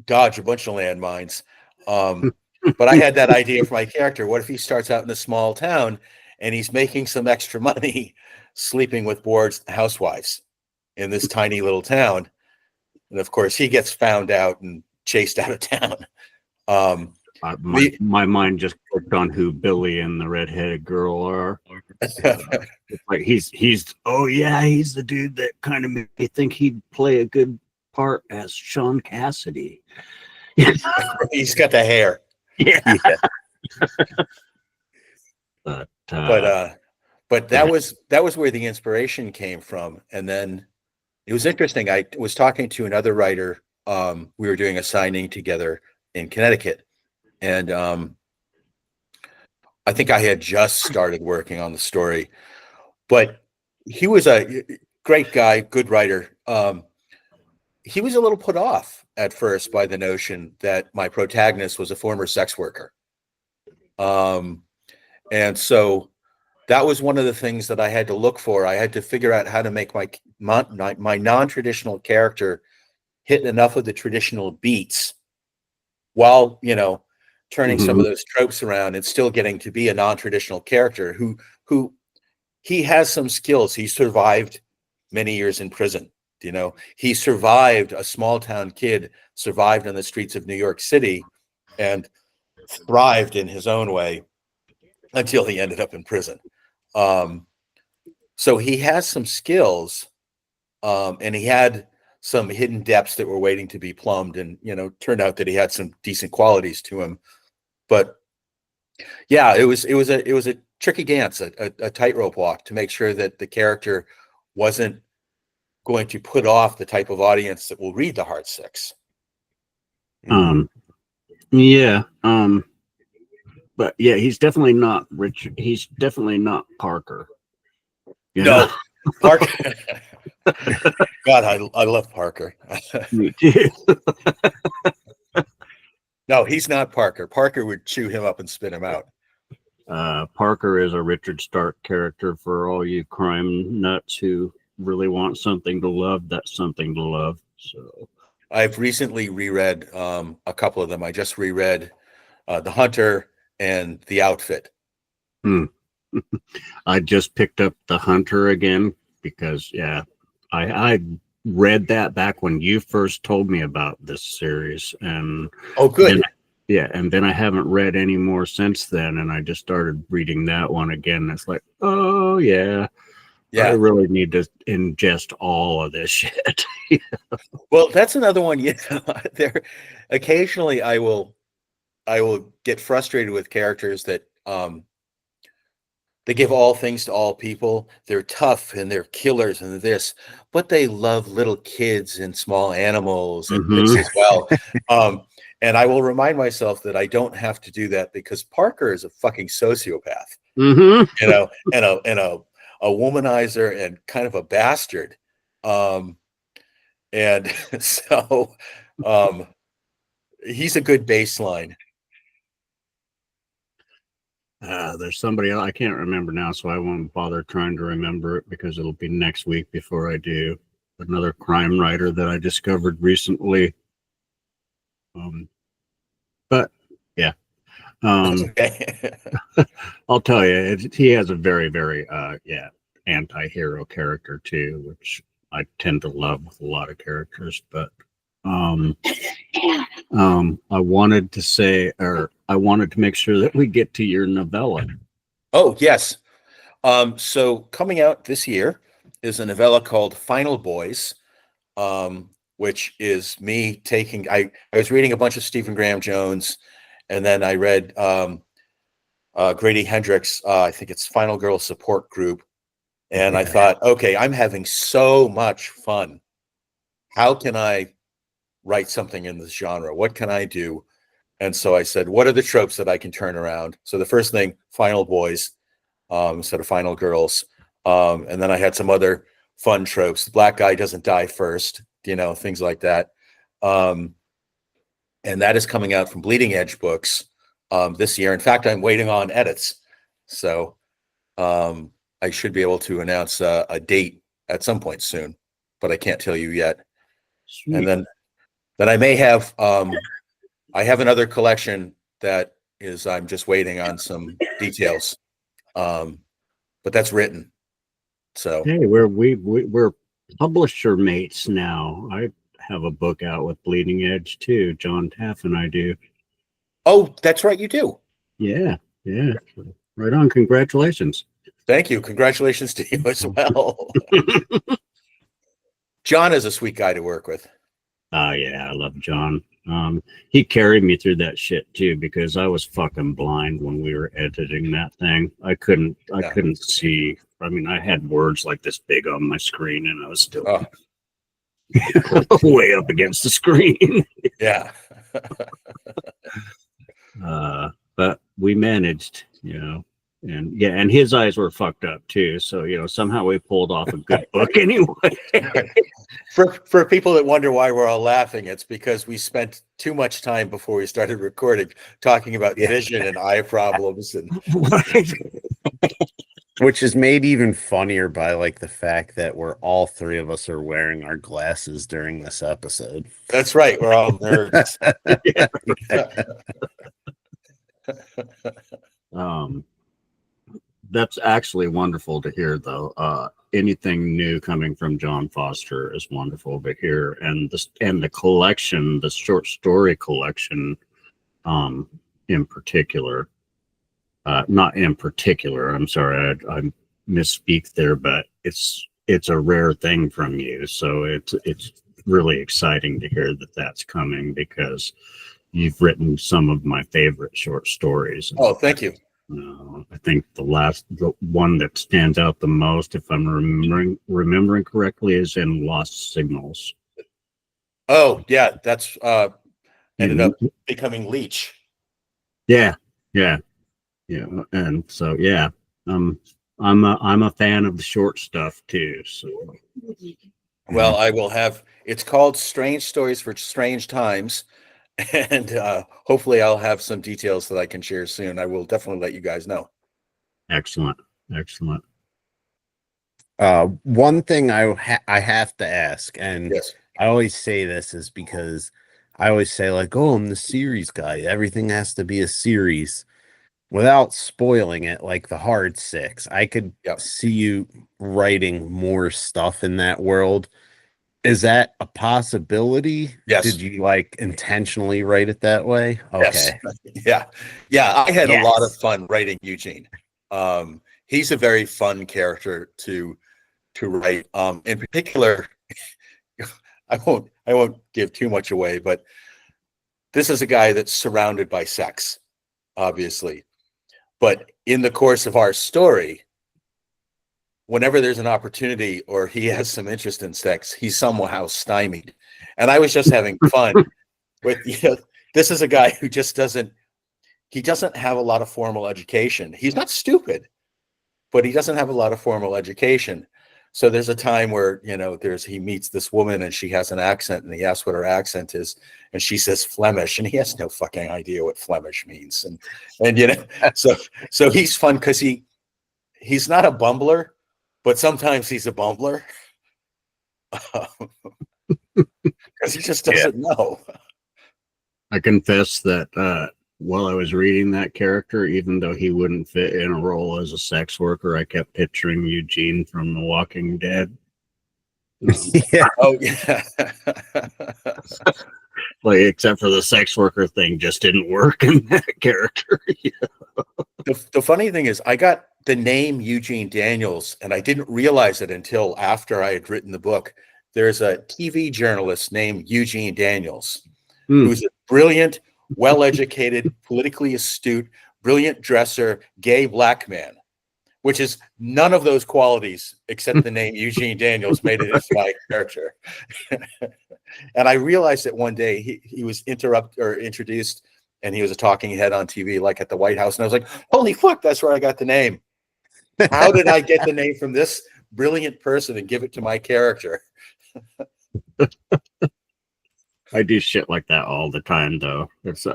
dodge a bunch of landmines. But I had that idea for my character. What if he starts out in a small town and he's making some extra money sleeping with bored housewives in this tiny little town? And of course, he gets found out and chased out of town. My mind just clicked on who Billy and the redheaded girl are. Like he's oh yeah, he's the dude that kind of made me think he'd play a good part as Sean Cassidy. He's got the hair. Yeah. But that was where the inspiration came from. And then it was interesting. I was talking to another writer. We were doing a signing together in Connecticut, and I think I had just started working on the story, but he was a great guy, good writer. He was a little put off at first by the notion that my protagonist was a former sex worker. And so that was one of the things that I had to look for. I had to figure out how to make my non-traditional character hit enough of the traditional beats while, you know, turning some of those tropes around and still getting to be a non-traditional character who he has some skills. He survived many years in prison. You know, he survived, a small town kid survived on the streets of New York City and thrived in his own way until he ended up in prison. So he has some skills, and he had some hidden depths that were waiting to be plumbed, and, you know, turned out that he had some decent qualities to him. But yeah, it was a tricky dance, a tightrope walk to make sure that the character wasn't going to put off the type of audience that will read the Heart Six. Yeah. But yeah, he's definitely not Richard. He's definitely not Parker. You No, know? Parker. God, I love Parker. Me too. No, he's not Parker. Parker would chew him up and spit him out. Parker is a Richard Stark character for all you crime nuts who really want something to love. That's something to love. So I've recently reread a couple of them. I just reread The Hunter and The Outfit. I just picked up The Hunter again because, yeah, I read that back when you first told me about this series. And oh, good. And then I haven't read any more since then. And I just started reading that one again. It's like, oh, yeah. I really need to ingest all of this shit. Well, that's another one. Yeah, there. Occasionally, I will get frustrated with characters that they give all things to all people. They're tough and they're killers and this, but they love little kids and small animals and this as well. And I will remind myself that I don't have to do that because Parker is a fucking sociopath, you know, and a womanizer and kind of a bastard. And so he's a good baseline. There's somebody else, I can't remember now, so I won't bother trying to remember it because it'll be next week before I do. Another crime writer that I discovered recently. But yeah, Okay. I'll tell you, he has a very, very, anti-hero character too, which I tend to love with a lot of characters. But I wanted to say, or I wanted to make sure that we get to your novella. Oh, yes. So coming out this year is a novella called Final Boys, which is me taking, I was reading a bunch of Stephen Graham Jones, and then I read Grady Hendrix, I think it's Final Girl Support Group. And I thought, okay, I'm having so much fun. How can I write something in this genre? What can I do? And so I said, what are the tropes that I can turn around? So the first thing, Final Boys, instead of Final Girls. And then I had some other fun tropes. The black guy doesn't die first, things like that. And that is coming out from Bleeding Edge Books this year. In fact, I'm waiting on edits. So I should be able to announce a date at some point soon, but I can't tell you yet. Sweet. And then I may have, I have another collection that is, I'm just waiting on some details. But that's written. So hey, we're publisher mates now. I have a book out with Bleeding Edge too. John Taff and I do. Oh, that's right, you do. Yeah. Right on. Congratulations. Thank you. Congratulations to you as well. John is a sweet guy to work with. Yeah, I love John. He carried me through that shit too, because I was fucking blind when we were editing that thing. I couldn't see. I mean, I had words like this big on my screen, and I was still way up against the screen. Yeah. But we managed, and his eyes were fucked up too. So, somehow we pulled off a good book anyway. For people that wonder why we're all laughing, it's because we spent too much time before we started recording talking about vision and eye problems, and which is made even funnier by like the fact that we're all three of us are wearing our glasses during this episode. That's right. We're all nerds. That's actually wonderful to hear, though. Anything new coming from John Foster is wonderful to hear, and the collection, the short story collection, in particular. Not in particular. I'm sorry, I misspeak there, but it's a rare thing from you, so it's really exciting to hear that that's coming, because you've written some of my favorite short stories. Oh, thank you. I think the one that stands out the most, if I'm remembering correctly, is in Lost Signals. Oh, yeah, that's ended up becoming Leech. Yeah, and so I'm a fan of the short stuff too. So, well, I will have. It's called Strange Stories for Strange Times. And hopefully I'll have some details that I can share soon. I will definitely let you guys know. Excellent. One thing I have to ask, and yes. I always say this is because I always say like, oh, I'm the series guy. Everything has to be a series. Without spoiling it, like the Hard Six, I could see you writing more stuff in that world. Is that a possibility? Yes. Did you like intentionally write it that way? Okay. Yes. Yeah. I had a lot of fun writing Eugene. He's a very fun character to write. In particular, I won't give too much away, but this is a guy that's surrounded by sex, obviously. But in the course of our story, whenever there's an opportunity or he has some interest in sex, he's somehow stymied. And I was just having fun with, this is a guy who just doesn't have a lot of formal education. He's not stupid, but he doesn't have a lot of formal education. So there's a time where, he meets this woman and she has an accent, and he asks what her accent is. And she says Flemish, and he has no fucking idea what Flemish means. And so he's fun because he's not a bumbler, but sometimes he's a bumbler because he just doesn't know. I confess that while I was reading that character, even though he wouldn't fit in a role as a sex worker, I kept picturing Eugene from The Walking Dead. Yeah. Oh yeah. Like, except for the sex worker thing just didn't work in that character. The funny thing is, I got the name Eugene Daniels, and I didn't realize it until after I had written the book. There's a TV journalist named Eugene Daniels, who's a brilliant, well-educated, politically astute, brilliant dresser, gay black man, which is none of those qualities except the name Eugene Daniels made it into my character. And I realized that one day he was introduced, and he was a talking head on TV, like at the White House. And I was like, holy fuck, that's where I got the name. How did I get the name from this brilliant person and give it to my character? I do shit like that all the time, though. It's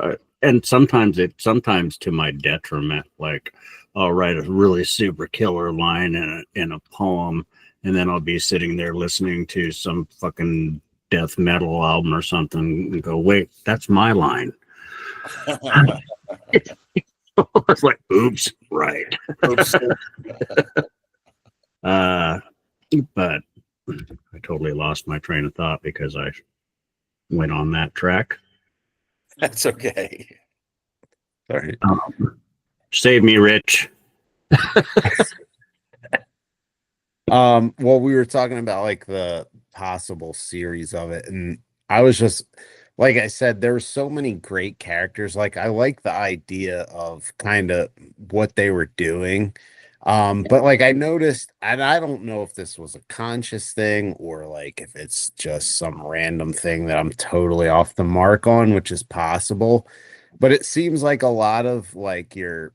and sometimes to my detriment. Like, I'll write a really super killer line in a poem, and then I'll be sitting there listening to some fucking death metal album or something, and go, "Wait, that's my line." It's like, oops, right. Oops. But I totally lost my train of thought because I went on that track. That's okay. Sorry. Save me, Rich. Well, we were talking about like the possible series of it, and I was just like I said, there's so many great characters. Like I like the idea of kind of what they were doing. But like I noticed, and I don't know if this was a conscious thing or like if it's just some random thing that I'm totally off the mark on, which is possible. But it seems like a lot of like your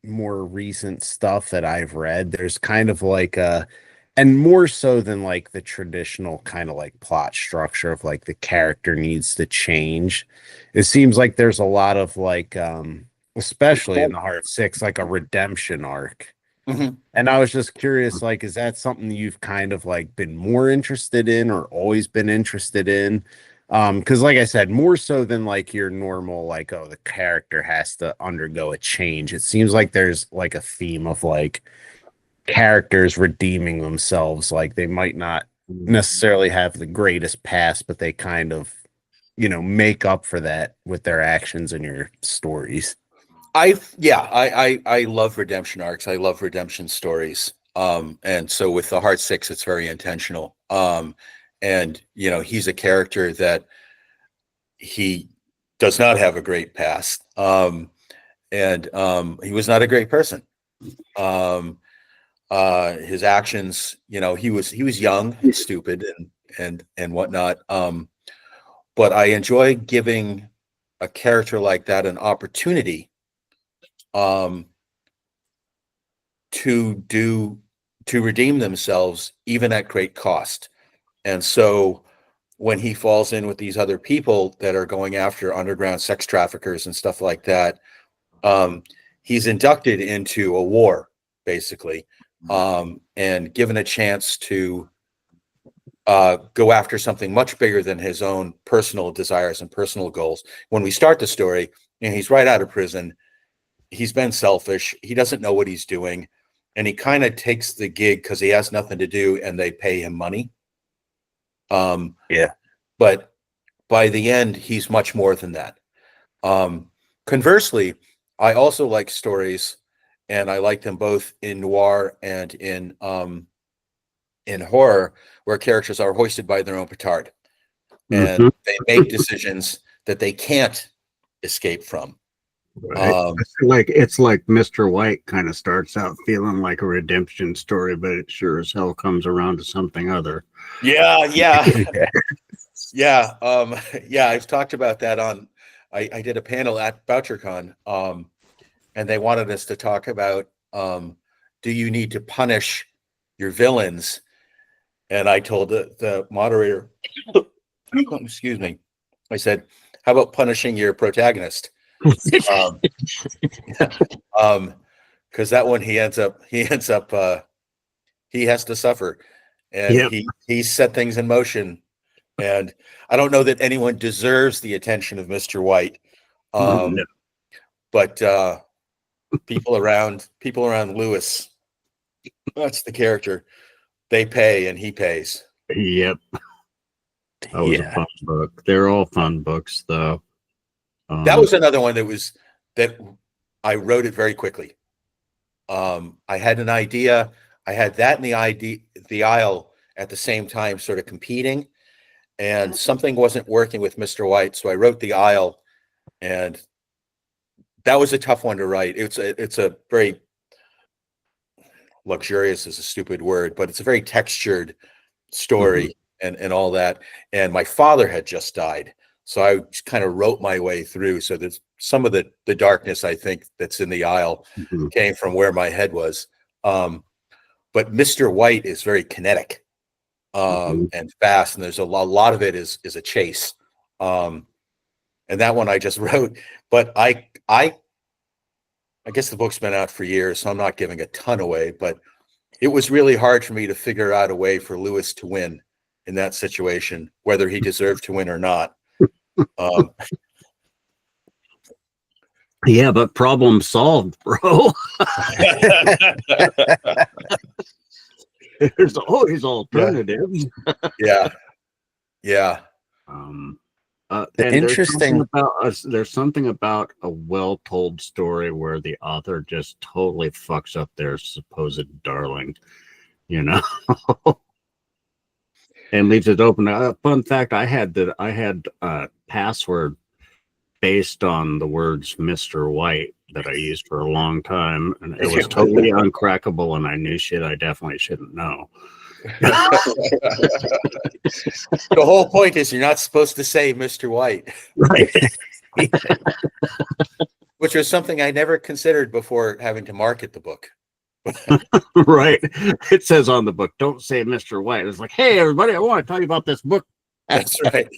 more recent stuff that I've read, there's kind of like a, and more so than like the traditional kind of like plot structure of like the character needs to change. It seems like there's a lot of like, especially in the Heart of Six, like a redemption arc. Mhm. And I was just curious, like, is that something you've kind of like been more interested in or always been interested in? Because like I said, more so than like your normal, like, oh, the character has to undergo a change. It seems like there's like a theme of like characters redeeming themselves. Like they might not necessarily have the greatest past, but they kind of, make up for that with their actions in your stories. I love redemption arcs. I love redemption stories. And so with the Heart Six, it's very intentional. And he's a character that he does not have a great past. And he was not a great person. His actions, he was young and stupid and whatnot. But I enjoy giving a character like that an opportunity to redeem themselves even at great cost. And so when he falls in with these other people that are going after underground sex traffickers and stuff like that, he's inducted into a war basically, and given a chance to go after something much bigger than his own personal desires and personal goals. When we start the story, he's right out of prison. He's been selfish. He doesn't know what he's doing. And he kind of takes the gig because he has nothing to do and they pay him money. Yeah. But by the end, he's much more than that. Conversely, I also like stories, and I like them both in noir and in horror, where characters are hoisted by their own petard. And they make decisions that they can't escape from. Right. It's like Mr. White kind of starts out feeling like a redemption story, but it sure as hell comes around to something other. Yeah. I've talked about that on. I did a panel at BoucherCon, and they wanted us to talk about do you need to punish your villains? And I told the moderator, excuse me, I said, how about punishing your protagonist? Because that one he has to suffer, and he set things in motion, and I don't know that anyone deserves the attention of Mr. White, No. but people around Lewis, that's the character. They pay and he pays. Yep. That was a fun book. They're all fun books, though. That was another one that I wrote it very quickly. I had an idea. I had that and the Isle at the same time, sort of competing, and something wasn't working with Mr. White. So I wrote the Isle, and that was a tough one to write. It's a very luxurious is a stupid word, but it's a very textured story and all that. And my father had just died. So I kind of wrote my way through. So there's some of the darkness, I think, that's in the Isle came from where my head was. But Mr. White is very kinetic and fast. And there's a lot of it is a chase. And that one I just wrote, but I guess the book's been out for years, so I'm not giving a ton away, but it was really hard for me to figure out a way for Lewis to win in that situation, whether he deserved to win or not. Yeah, but problem solved, bro. There's always alternatives. Yeah. Interesting. There's something about a well-told story where the author just totally fucks up their supposed darling, you know, and leaves it open. Fun fact: I had a password based on the words "Mr. White" that I used for a long time, and it was totally uncrackable. And I knew shit I definitely shouldn't know. The whole point is you're not supposed to say Mr. White, right? Which was something I never considered before having to market the book. Right. It says on the book, don't say Mr. White. It's like, hey, everybody, I want to tell you about this book. That's right.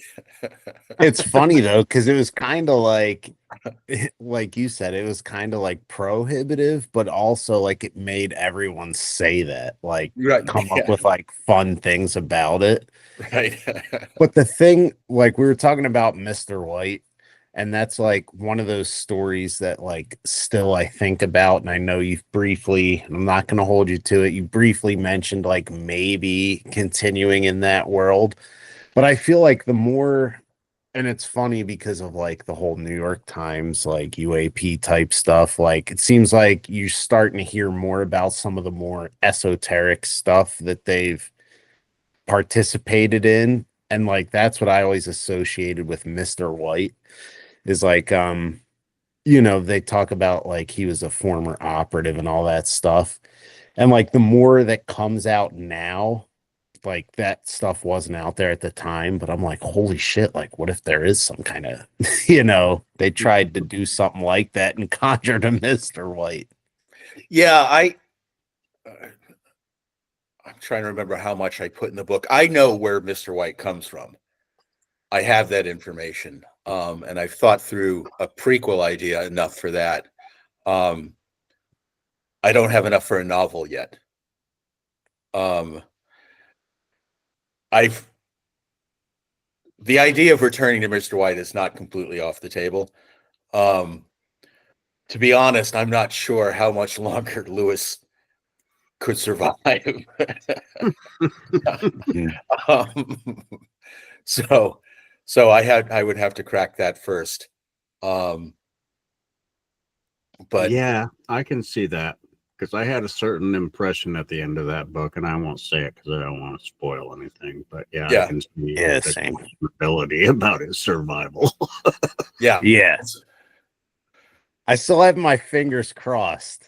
It's funny, though, because it was kind of like you said, it was kind of like prohibitive, but also like it made everyone say that, like come up with like fun things about it. Right. But the thing, like we were talking about Mr. White, and that's like one of those stories that like still I think about, and I know you've briefly, I'm not going to hold you to it, you briefly mentioned like maybe continuing in that world. But I feel like the more, and it's funny because of like the whole New York Times, like UAP type stuff, like it seems like you're starting to hear more about some of the more esoteric stuff that they've participated in. And like, that's what I always associated with Mr. White is like, they talk about like he was a former operative and all that stuff. And like the more that comes out now, like that stuff wasn't out there at the time, but I'm like, holy shit, like what if there is some kind of, they tried to do something like that and conjured a Mr. White. Yeah, I'm trying to remember how much I put in the book. I know where Mr. White comes from. I have that information. And I've thought through a prequel idea enough for that. I don't have enough for a novel yet. The idea of returning to Mr. White is not completely off the table. To be honest, I'm not sure how much longer Lewis could survive. So I would have to crack that first. But yeah, I can see that because I had a certain impression at the end of that book, and I won't say it because I don't want to spoil anything. But I can see the ability about his survival. Yeah. I still have my fingers crossed.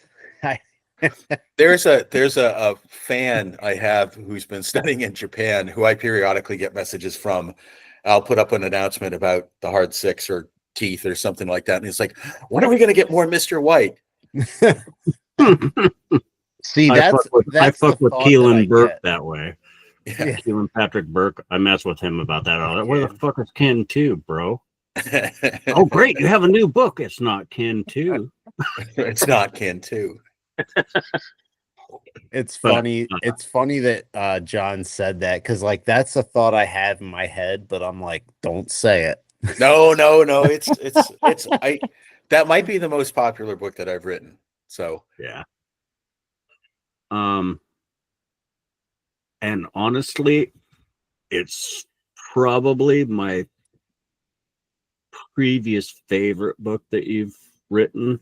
There's a fan I have who's been studying in Japan who I periodically get messages from. I'll put up an announcement about the hard six or teeth or something like that. And he's like, when are we going to get more Mr. White? See, I fuck with Keelan Burke that way. Yeah. Keelan Patrick Burke. I mess with him about that. Where the fuck is Ken 2, bro? Oh, great. You have a new book. It's not Ken 2. It's not Ken 2. It's funny. It's funny that John said that because like that's a thought I have in my head, but I'm like, don't say it. No. It's That might be the most popular book that I've written. So Yeah. And honestly, it's probably my previous favorite book that you've written.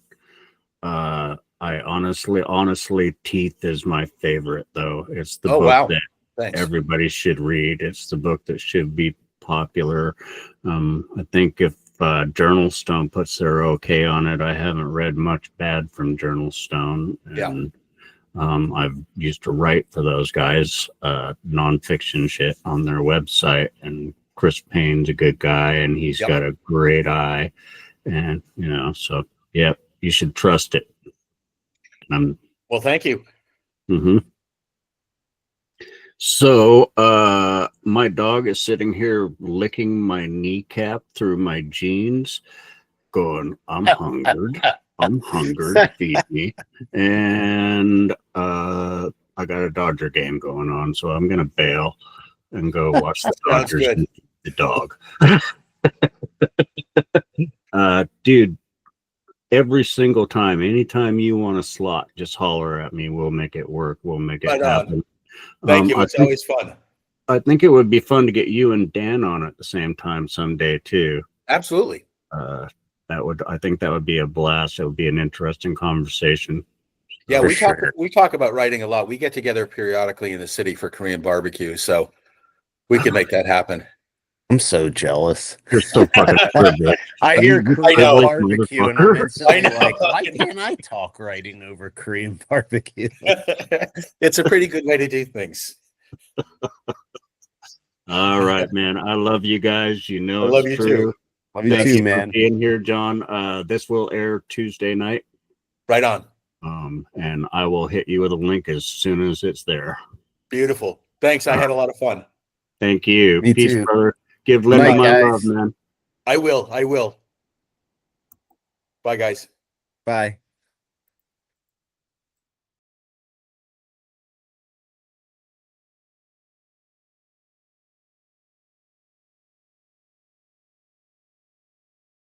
I honestly, Teeth is my favorite, though. It's the oh book wow. that Thanks. everybody should read. It's the book that should be popular. I think if Journalstone puts their okay on it, I haven't read much bad from Journalstone. And I've used to write for those guys, nonfiction shit on their website. And Chris Payne's a good guy, and he's got a great eye. And, so, yeah, you should trust it. Well, thank you. Mm-hmm. So, my dog is sitting here licking my kneecap through my jeans, going, I'm hungered. I'm hungered. Feed me. And I got a Dodger game going on, so I'm going to bail and go watch the Dodgers and the dog. Dude, every single time, anytime you want a slot, just holler at me. We'll make it work. We'll make it happen. Thank you. It's always fun. I think it would be fun to get you and Dan on at the same time someday too. Absolutely. I think that would be a blast. It would be an interesting conversation. Yeah, we talk about writing a lot. We get together periodically in the city for Korean barbecue, so we can make that happen. I'm so jealous. You're so fucking privileged. I hear Korean barbecue and I'm instantly I know. like, why can't I talk writing over Korean barbecue? It's a pretty good way to do things. All right, man. I love you guys. You know, I love you too. Love you too, man. Being here, John. This will air Tuesday night. Right on. And I will hit you with a link as soon as it's there. Beautiful. Thanks. I had a lot of fun. Thank you. Me Peace, too. brother. Give Linda my love, man. I will. Bye, guys. Bye.